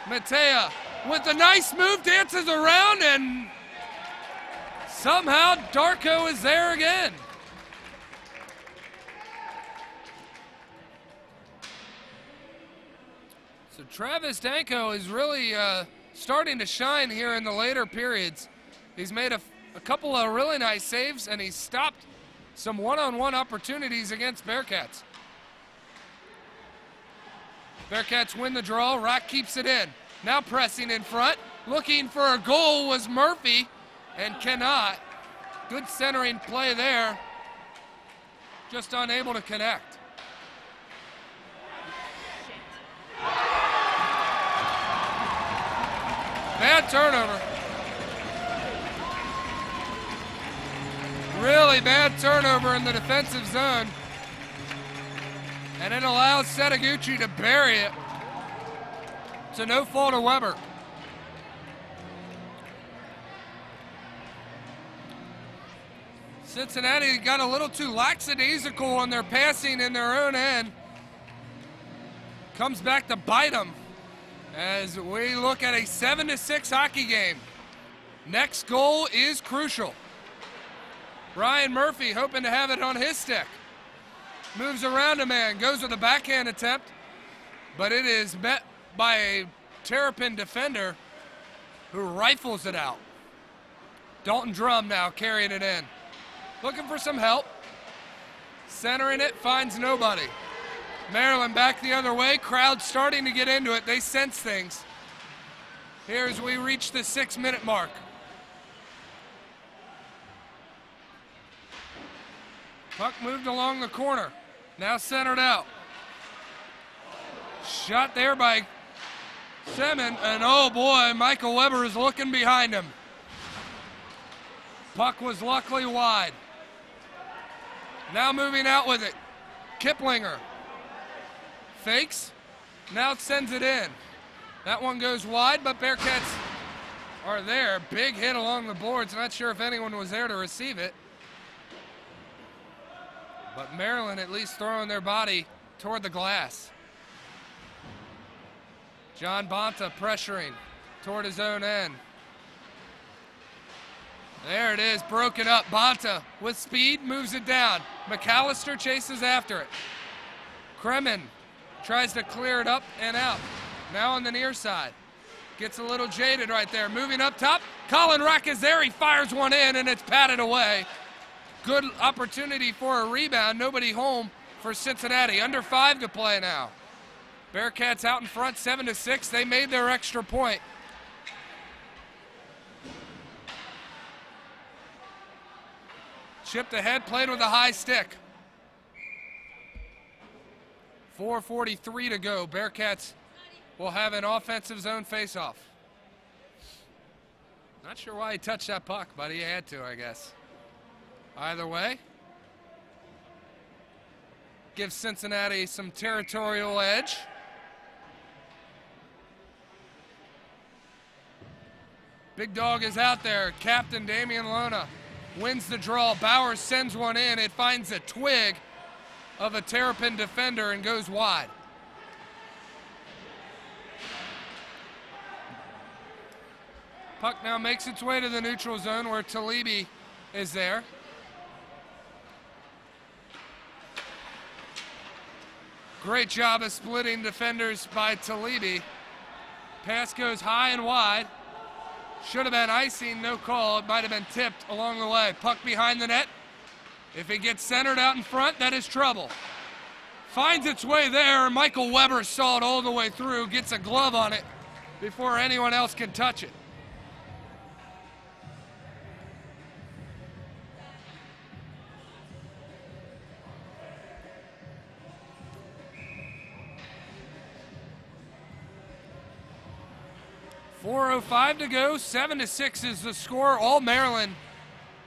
Matea with a nice move, dances around, and somehow Darko is there again. So Travis Danko is really starting to shine here in the later periods. He's made a couple of really nice saves, and he's stopped some one-on-one opportunities against Bearcats. Bearcats win the draw. Rock keeps it in. Now pressing in front. Looking for a goal was Murphy and cannot. Good centering play there. Just unable to connect. Bad turnover. Really bad turnover in the defensive zone. And it allows Setaguchi to bury it. To no fault of Weber. Cincinnati got a little too lackadaisical on their passing in their own end. Comes back to bite them as we look at a 7-6 hockey game. Next goal is crucial. Ryan Murphy hoping to have it on his stick. Moves around a man, goes with a backhand attempt, but it is met by a Terrapin defender who rifles it out. Dalton Drum now carrying it in. Looking for some help. Centering it, finds nobody. Maryland back the other way. Crowd starting to get into it. They sense things. Here as we reach the 6-minute mark. Puck moved along the corner. Now centered out. Shot there by Semin, and oh boy, Michael Weber is looking behind him. Puck was luckily wide. Now moving out with it. Kiplinger. Fakes. Now sends it in. That one goes wide, but Bearcats are there. Big hit along the boards. Not sure if anyone was there to receive it. But Maryland at least throwing their body toward the glass. John Bonta pressuring toward his own end. There it is, broken up. Bonta with speed moves it down. McAllister chases after it. Kremen tries to clear it up and out. Now on the near side. Gets a little jaded right there. Moving up top. Colin Rock is there. He fires one in and it's patted away. Good opportunity for a rebound. Nobody home for Cincinnati. Under 5 to play now. Bearcats out in front, 7-6. They made their extra point. Chipped ahead, played with a high stick. 4:43 to go. Bearcats will have an offensive zone faceoff. Not sure why he touched that puck, but he had to, I guess. Either way, gives Cincinnati some territorial edge. Big Dog is out there. Captain Damian Lona wins the draw. Bowers sends one in. It finds a twig of a Terrapin defender and goes wide. Puck now makes its way to the neutral zone where Talibi is there. Great job of splitting defenders by Talibi. Pass goes high and wide. Should have been icing, no call. It might have been tipped along the way. Puck behind the net. If it gets centered out in front, that is trouble. Finds its way there. Michael Weber saw it all the way through. Gets a glove on it before anyone else can touch it. 4:05 to go, 7-6 is the score. All Maryland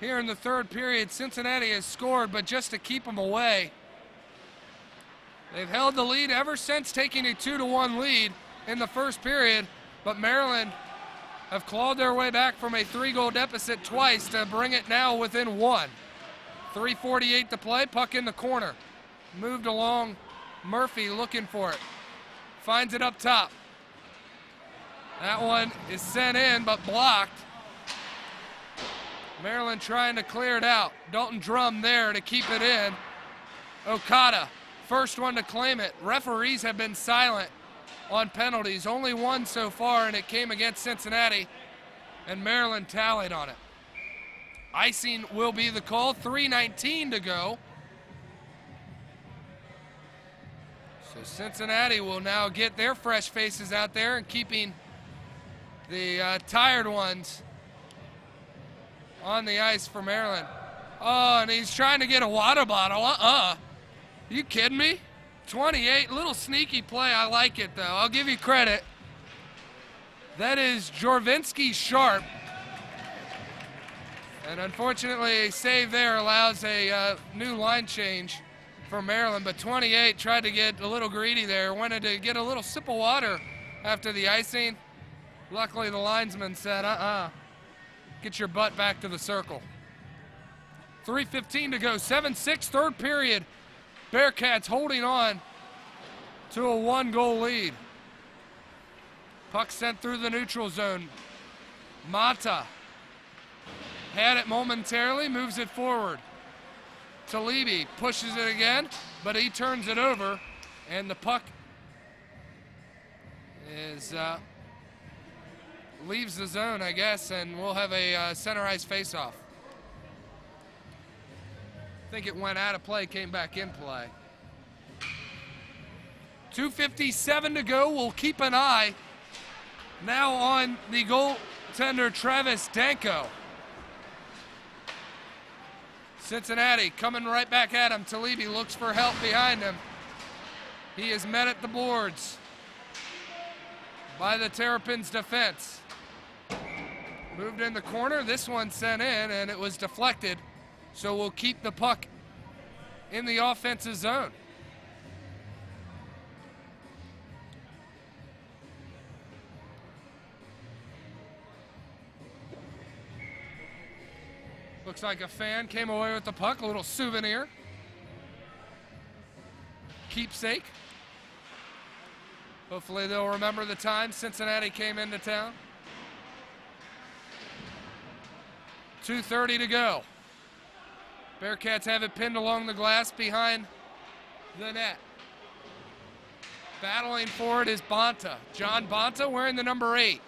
here in the third period. Cincinnati has scored, but just to keep them away. They've held the lead ever since taking a 2-1 lead in the first period, but Maryland have clawed their way back from a 3-goal deficit twice to bring it now within 1. 3:48 to play, puck in the corner. Moved along, Murphy looking for it. Finds it up top. That one is sent in, but blocked. Maryland trying to clear it out. Dalton Drum there to keep it in. Okada, first one to claim it. Referees have been silent on penalties. Only one so far, and it came against Cincinnati, and Maryland tallied on it. Icing will be the call. 3:19 to go. So Cincinnati will now get their fresh faces out there and keeping the tired ones on the ice for Maryland. Oh, and he's trying to get a water bottle. You kidding me? 28, little sneaky play. I like it, though. I'll give you credit. That is Jorvinsky Sharp. And unfortunately, a save there allows a new line change for Maryland. But 28 tried to get a little greedy there, wanted to get a little sip of water after the icing. Luckily, the linesman said, get your butt back to the circle. 3:15 to go, 7-6, third period. Bearcats holding on to a 1-goal lead. Puck sent through the neutral zone. Mata had it momentarily, moves it forward. Talibi pushes it again, but he turns it over, and the puck is leaves the zone, I guess, and we'll have a center ice face-off. I think it went out of play, came back in play. 2:57 to go. We'll keep an eye now on the goaltender Travis Danko. Cincinnati coming right back at him. Talibi looks for help behind him. He is met at the boards by the Terrapins defense. Moved in the corner. This one sent in, and it was deflected. So we'll keep the puck in the offensive zone. Looks like a fan came away with the puck, a little souvenir. Keepsake. Hopefully they'll remember the time Cincinnati came into town. 2:30 to go. Bearcats have it pinned along the glass behind the net. Battling for it is Bonta. John Bonta wearing the number 8.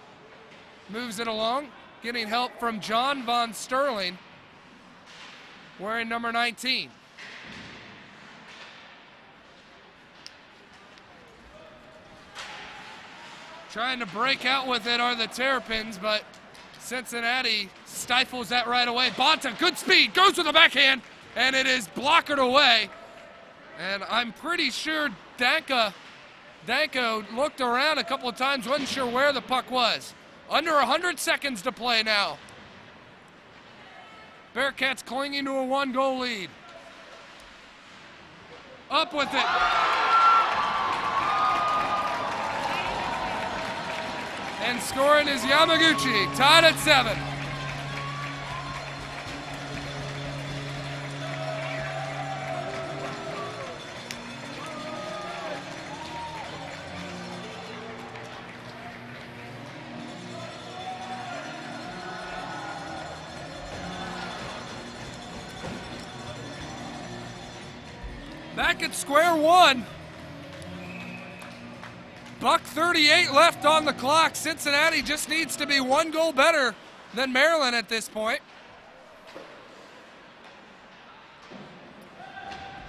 Moves it along, getting help from John Von Sterling wearing number 19. Trying to break out with it are the Terrapins, but Cincinnati stifles that right away. Bonta, good speed, goes with the backhand, and it is blockered away. And I'm pretty sure Danko looked around a couple of times, wasn't sure where the puck was. Under 100 seconds to play now. Bearcats clinging to a 1-goal lead. Up with it. And scoring is Yamaguchi, tied at 7. Back at square one. $1:38 left on the clock. Cincinnati just needs to be 1 goal better than Maryland at this point.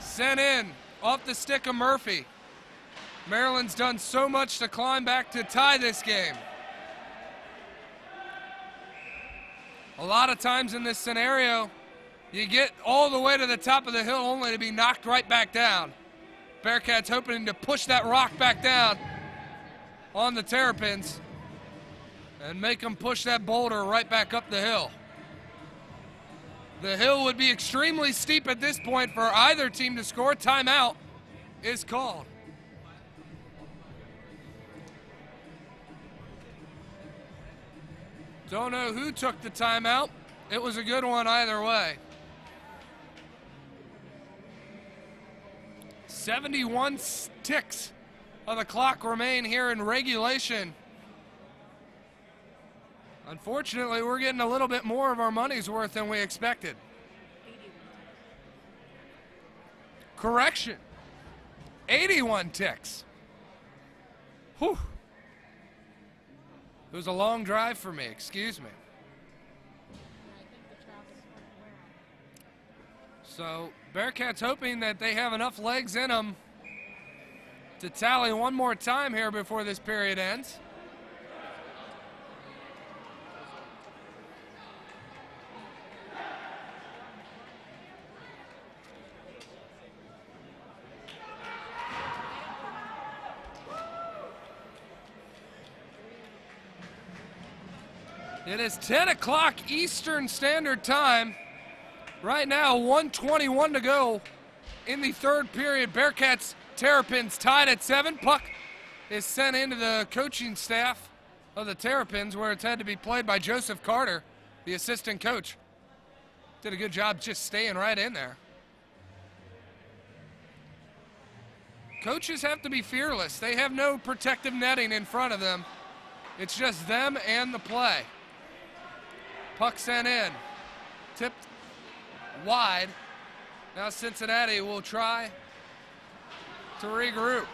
Sent in off the stick of Murphy. Maryland's done so much to climb back to tie this game. A lot of times in this scenario, you get all the way to the top of the hill only to be knocked right back down. Bearcats hoping to push that rock back down on the Terrapins. and make them push that boulder right back up the hill. The hill would be extremely steep at this point for either team to score. Timeout is called. Don't know who took the timeout. It was a good one either way. 71 ticks of the clock remain here in regulation. Unfortunately, we're getting a little bit more of our money's worth than we expected. Correction. 81 ticks. Whew. It was a long drive for me, excuse me. So, Bearcats hoping that they have enough legs in them to tally one more time here before this period ends. It is 10 o'clock Eastern Standard Time. Right now, 1:21 to go in the third period. Bearcats Terrapins tied at 7. Puck is sent into the coaching staff of the Terrapins, where it's had to be played by Joseph Carter, the assistant coach. Did a good job just staying right in there. Coaches have to be fearless. They have no protective netting in front of them. It's just them and the play. Puck sent in, tipped wide. Now Cincinnati will try to regroup.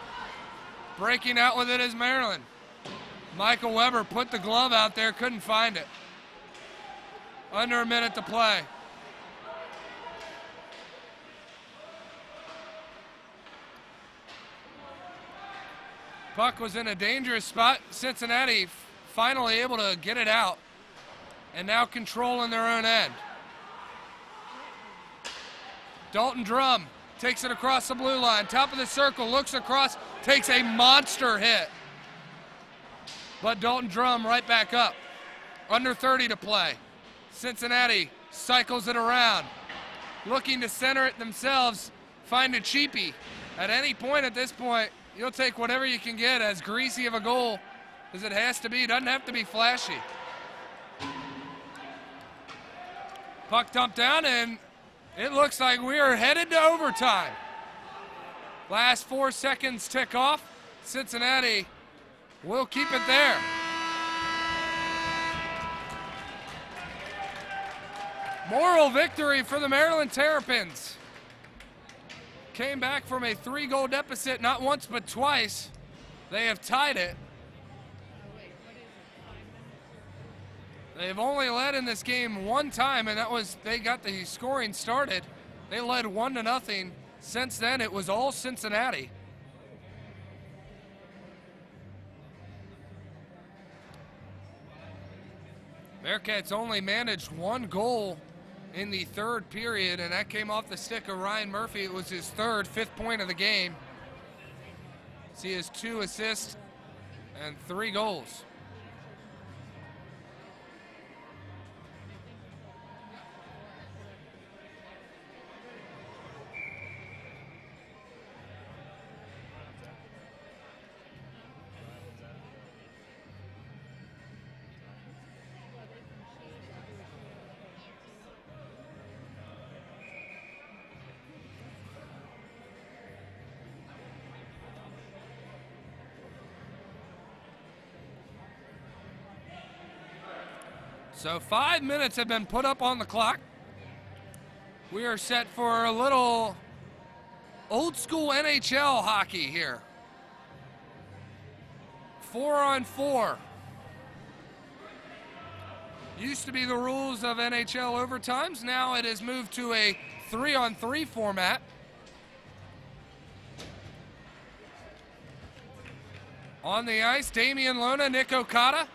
Breaking out with it is Maryland. Michael Weber put the glove out there, couldn't find it. Under a minute to play. Puck was in a dangerous spot. Cincinnati finally able to get it out, and now controlling their own end. Dalton Drum takes it across the blue line, top of the circle, looks across, takes a monster hit. But Dalton Drum right back up. Under 30 to play. Cincinnati cycles it around, looking to center it themselves, find a cheapie. At any point at this point, you'll take whatever you can get, as greasy of a goal as it has to be. Doesn't have to be flashy. Puck dumped down, and it looks like we are headed to overtime. Last 4 seconds tick off. Cincinnati will keep it there. Moral victory for the Maryland Terrapins. Came back from a 3-goal deficit not once but twice. They have tied it. They've only led in this game one time, and that was they got the scoring started. They led 1-0. Since then, it was all Cincinnati. Bearcats only managed 1 goal in the third period, and that came off the stick of Ryan Murphy. It was his third, 5th point of the game. He has 2 assists and 3 goals. So 5 minutes have been put up on the clock. We are set for a little old school NHL hockey here. 4-on-4. Used to be the rules of NHL overtimes. Now it has moved to a 3-on-3 format. On the ice, Damian Lona, Nick Okada,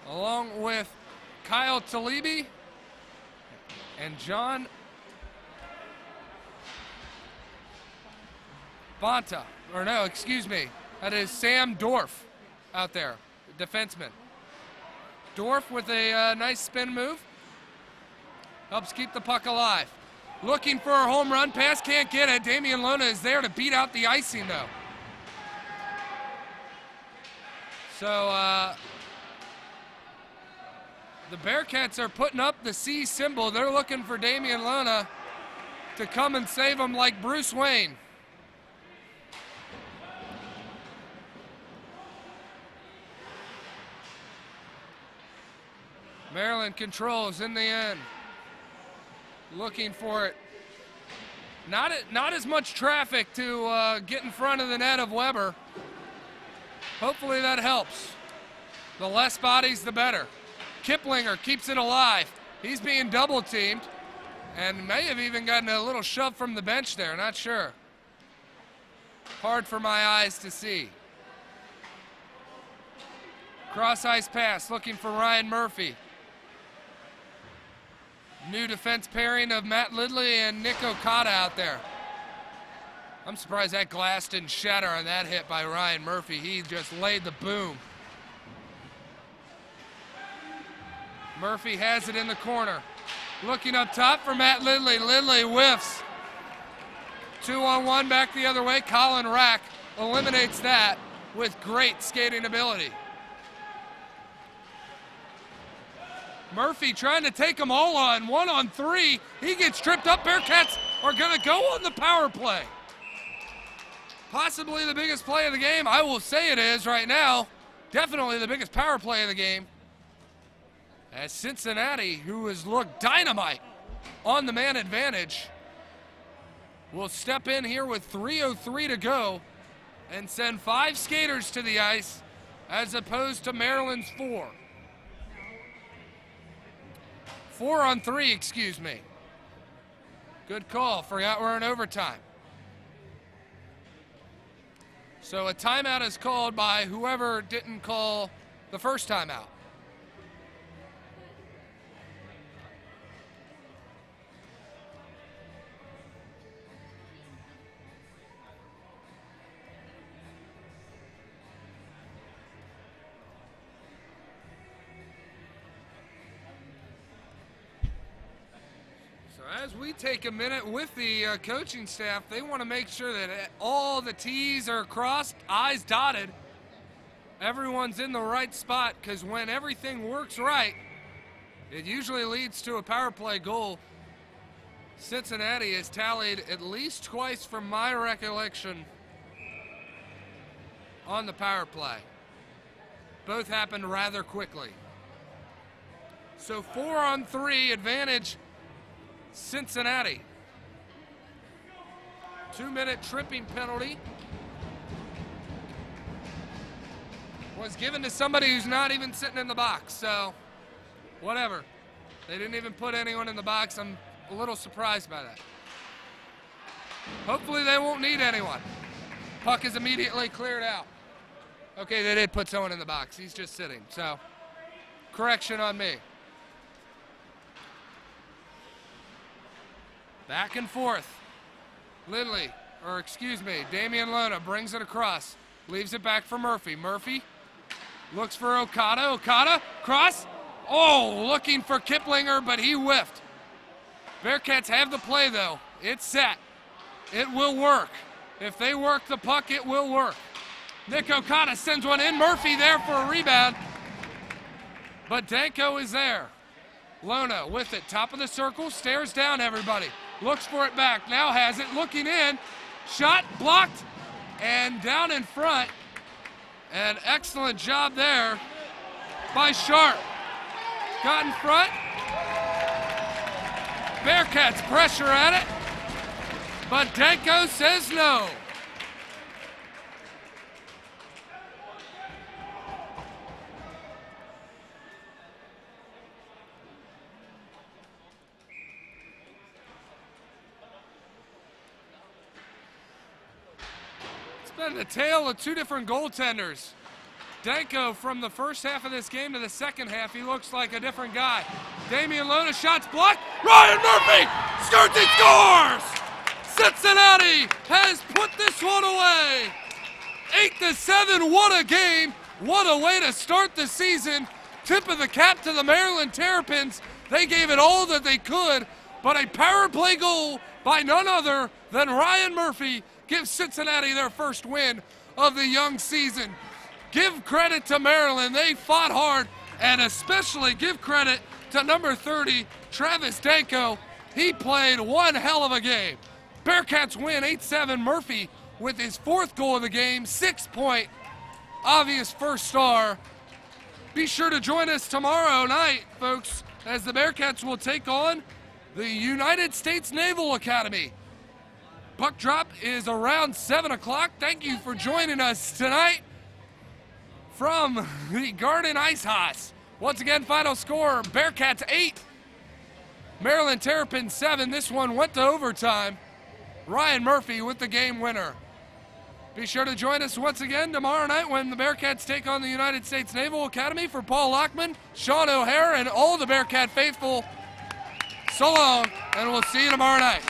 along with Kyle Talibi and John Bonta. Or no, excuse me, that is Sam Dorf out there. defenseman. Dorf with a nice spin move. Helps keep the puck alive. Looking for a home run pass, can't get it. Damian Lona is there to beat out the icing though. So the Bearcats are putting up the C symbol. They're looking for Damian Lona to come and save them like Bruce Wayne. Maryland controls in the end. Looking for it. Not as much traffic to get in front of the net of Weber. Hopefully that helps. The less bodies, the better. Kiplinger keeps it alive. He's being double teamed and may have even gotten a little shove from the bench there, not sure. Hard for my eyes to see. Cross ice pass, looking for Ryan Murphy. New defense pairing of Matt Lidley and Nick Okada out there. I'm surprised that glass didn't shatter on that hit by Ryan Murphy. He just laid the boom. Murphy has it in the corner. Looking up top for Matt Lidley. Lidley whiffs. 2-on-1 back the other way. Colin Rack eliminates that with great skating ability. Murphy trying to take them all on. 1-on-3. He gets tripped up. Bearcats are going to go on the power play. Possibly the biggest play of the game. I will say it is right now. Definitely the biggest power play of the game. As Cincinnati, who has looked dynamite on the man advantage, will step in here with 3:03 to go and send 5 skaters to the ice as opposed to Maryland's 4. 4-on-3, excuse me. Good call, forgot we're in overtime. So a timeout is called by whoever didn't call the first timeout. As we take a minute with the coaching staff, they want to make sure that all the T's are crossed, I's dotted. Everyone's in the right spot, because when everything works right, it usually leads to a power play goal. Cincinnati has tallied at least twice from my recollection on the power play. Both happened rather quickly. So 4-on-3 advantage Cincinnati. 2-minute tripping penalty was given to somebody who's not even sitting in the box, so whatever. They didn't even put anyone in the box. I'm a little surprised by that. Hopefully they won't need anyone. Puck is immediately cleared out. Okay, they did put someone in the box. He's just sitting, so correction on me. Back and forth. Damian Lona brings it across. Leaves it back for Murphy. Murphy looks for Okada. Okada, cross. Oh, looking for Kiplinger, but he whiffed. Bearcats have the play, though. It's set. It will work. If they work the puck, it will work. Nick Okada sends one in. Murphy there for a rebound. But Danko is there. Lona with it. Top of the circle. Stares down everybody. Looks for it back, now has it, looking in, shot blocked, and down in front. An excellent job there by Sharp. Got in front. Bearcats pressure at it, but Danko says no. Been the tale of 2 different goaltenders. Danko from the first half of this game to the second half, he looks like a different guy. Damian Lona, shots blocked. Ryan Murphy skirts and scores! Cincinnati has put this one away. 8-7, what a game What a way to start the season. Tip of the cap to the Maryland Terrapins. They gave it all that they could, but a power play goal by none other than Ryan Murphy gives Cincinnati their first win of the young season. Give credit to Maryland. They fought hard, and especially give credit to number 30, Travis Danko. He played one hell of a game. Bearcats win 8-7. Murphy with his 4th goal of the game, 6-point obvious first star. Be sure to join us tomorrow night, folks, as the Bearcats will take on the United States Naval Academy. Puck drop is around 7 o'clock. Thank you for joining us tonight from the Garden Ice House. Once again, final score, Bearcats 8, Maryland Terrapins 7. This one went to overtime. Ryan Murphy with the game winner. Be sure to join us once again tomorrow night when the Bearcats take on the United States Naval Academy. For Paul Lockman, Sean O'Hare, and all the Bearcat faithful, so long, and we'll see you tomorrow night.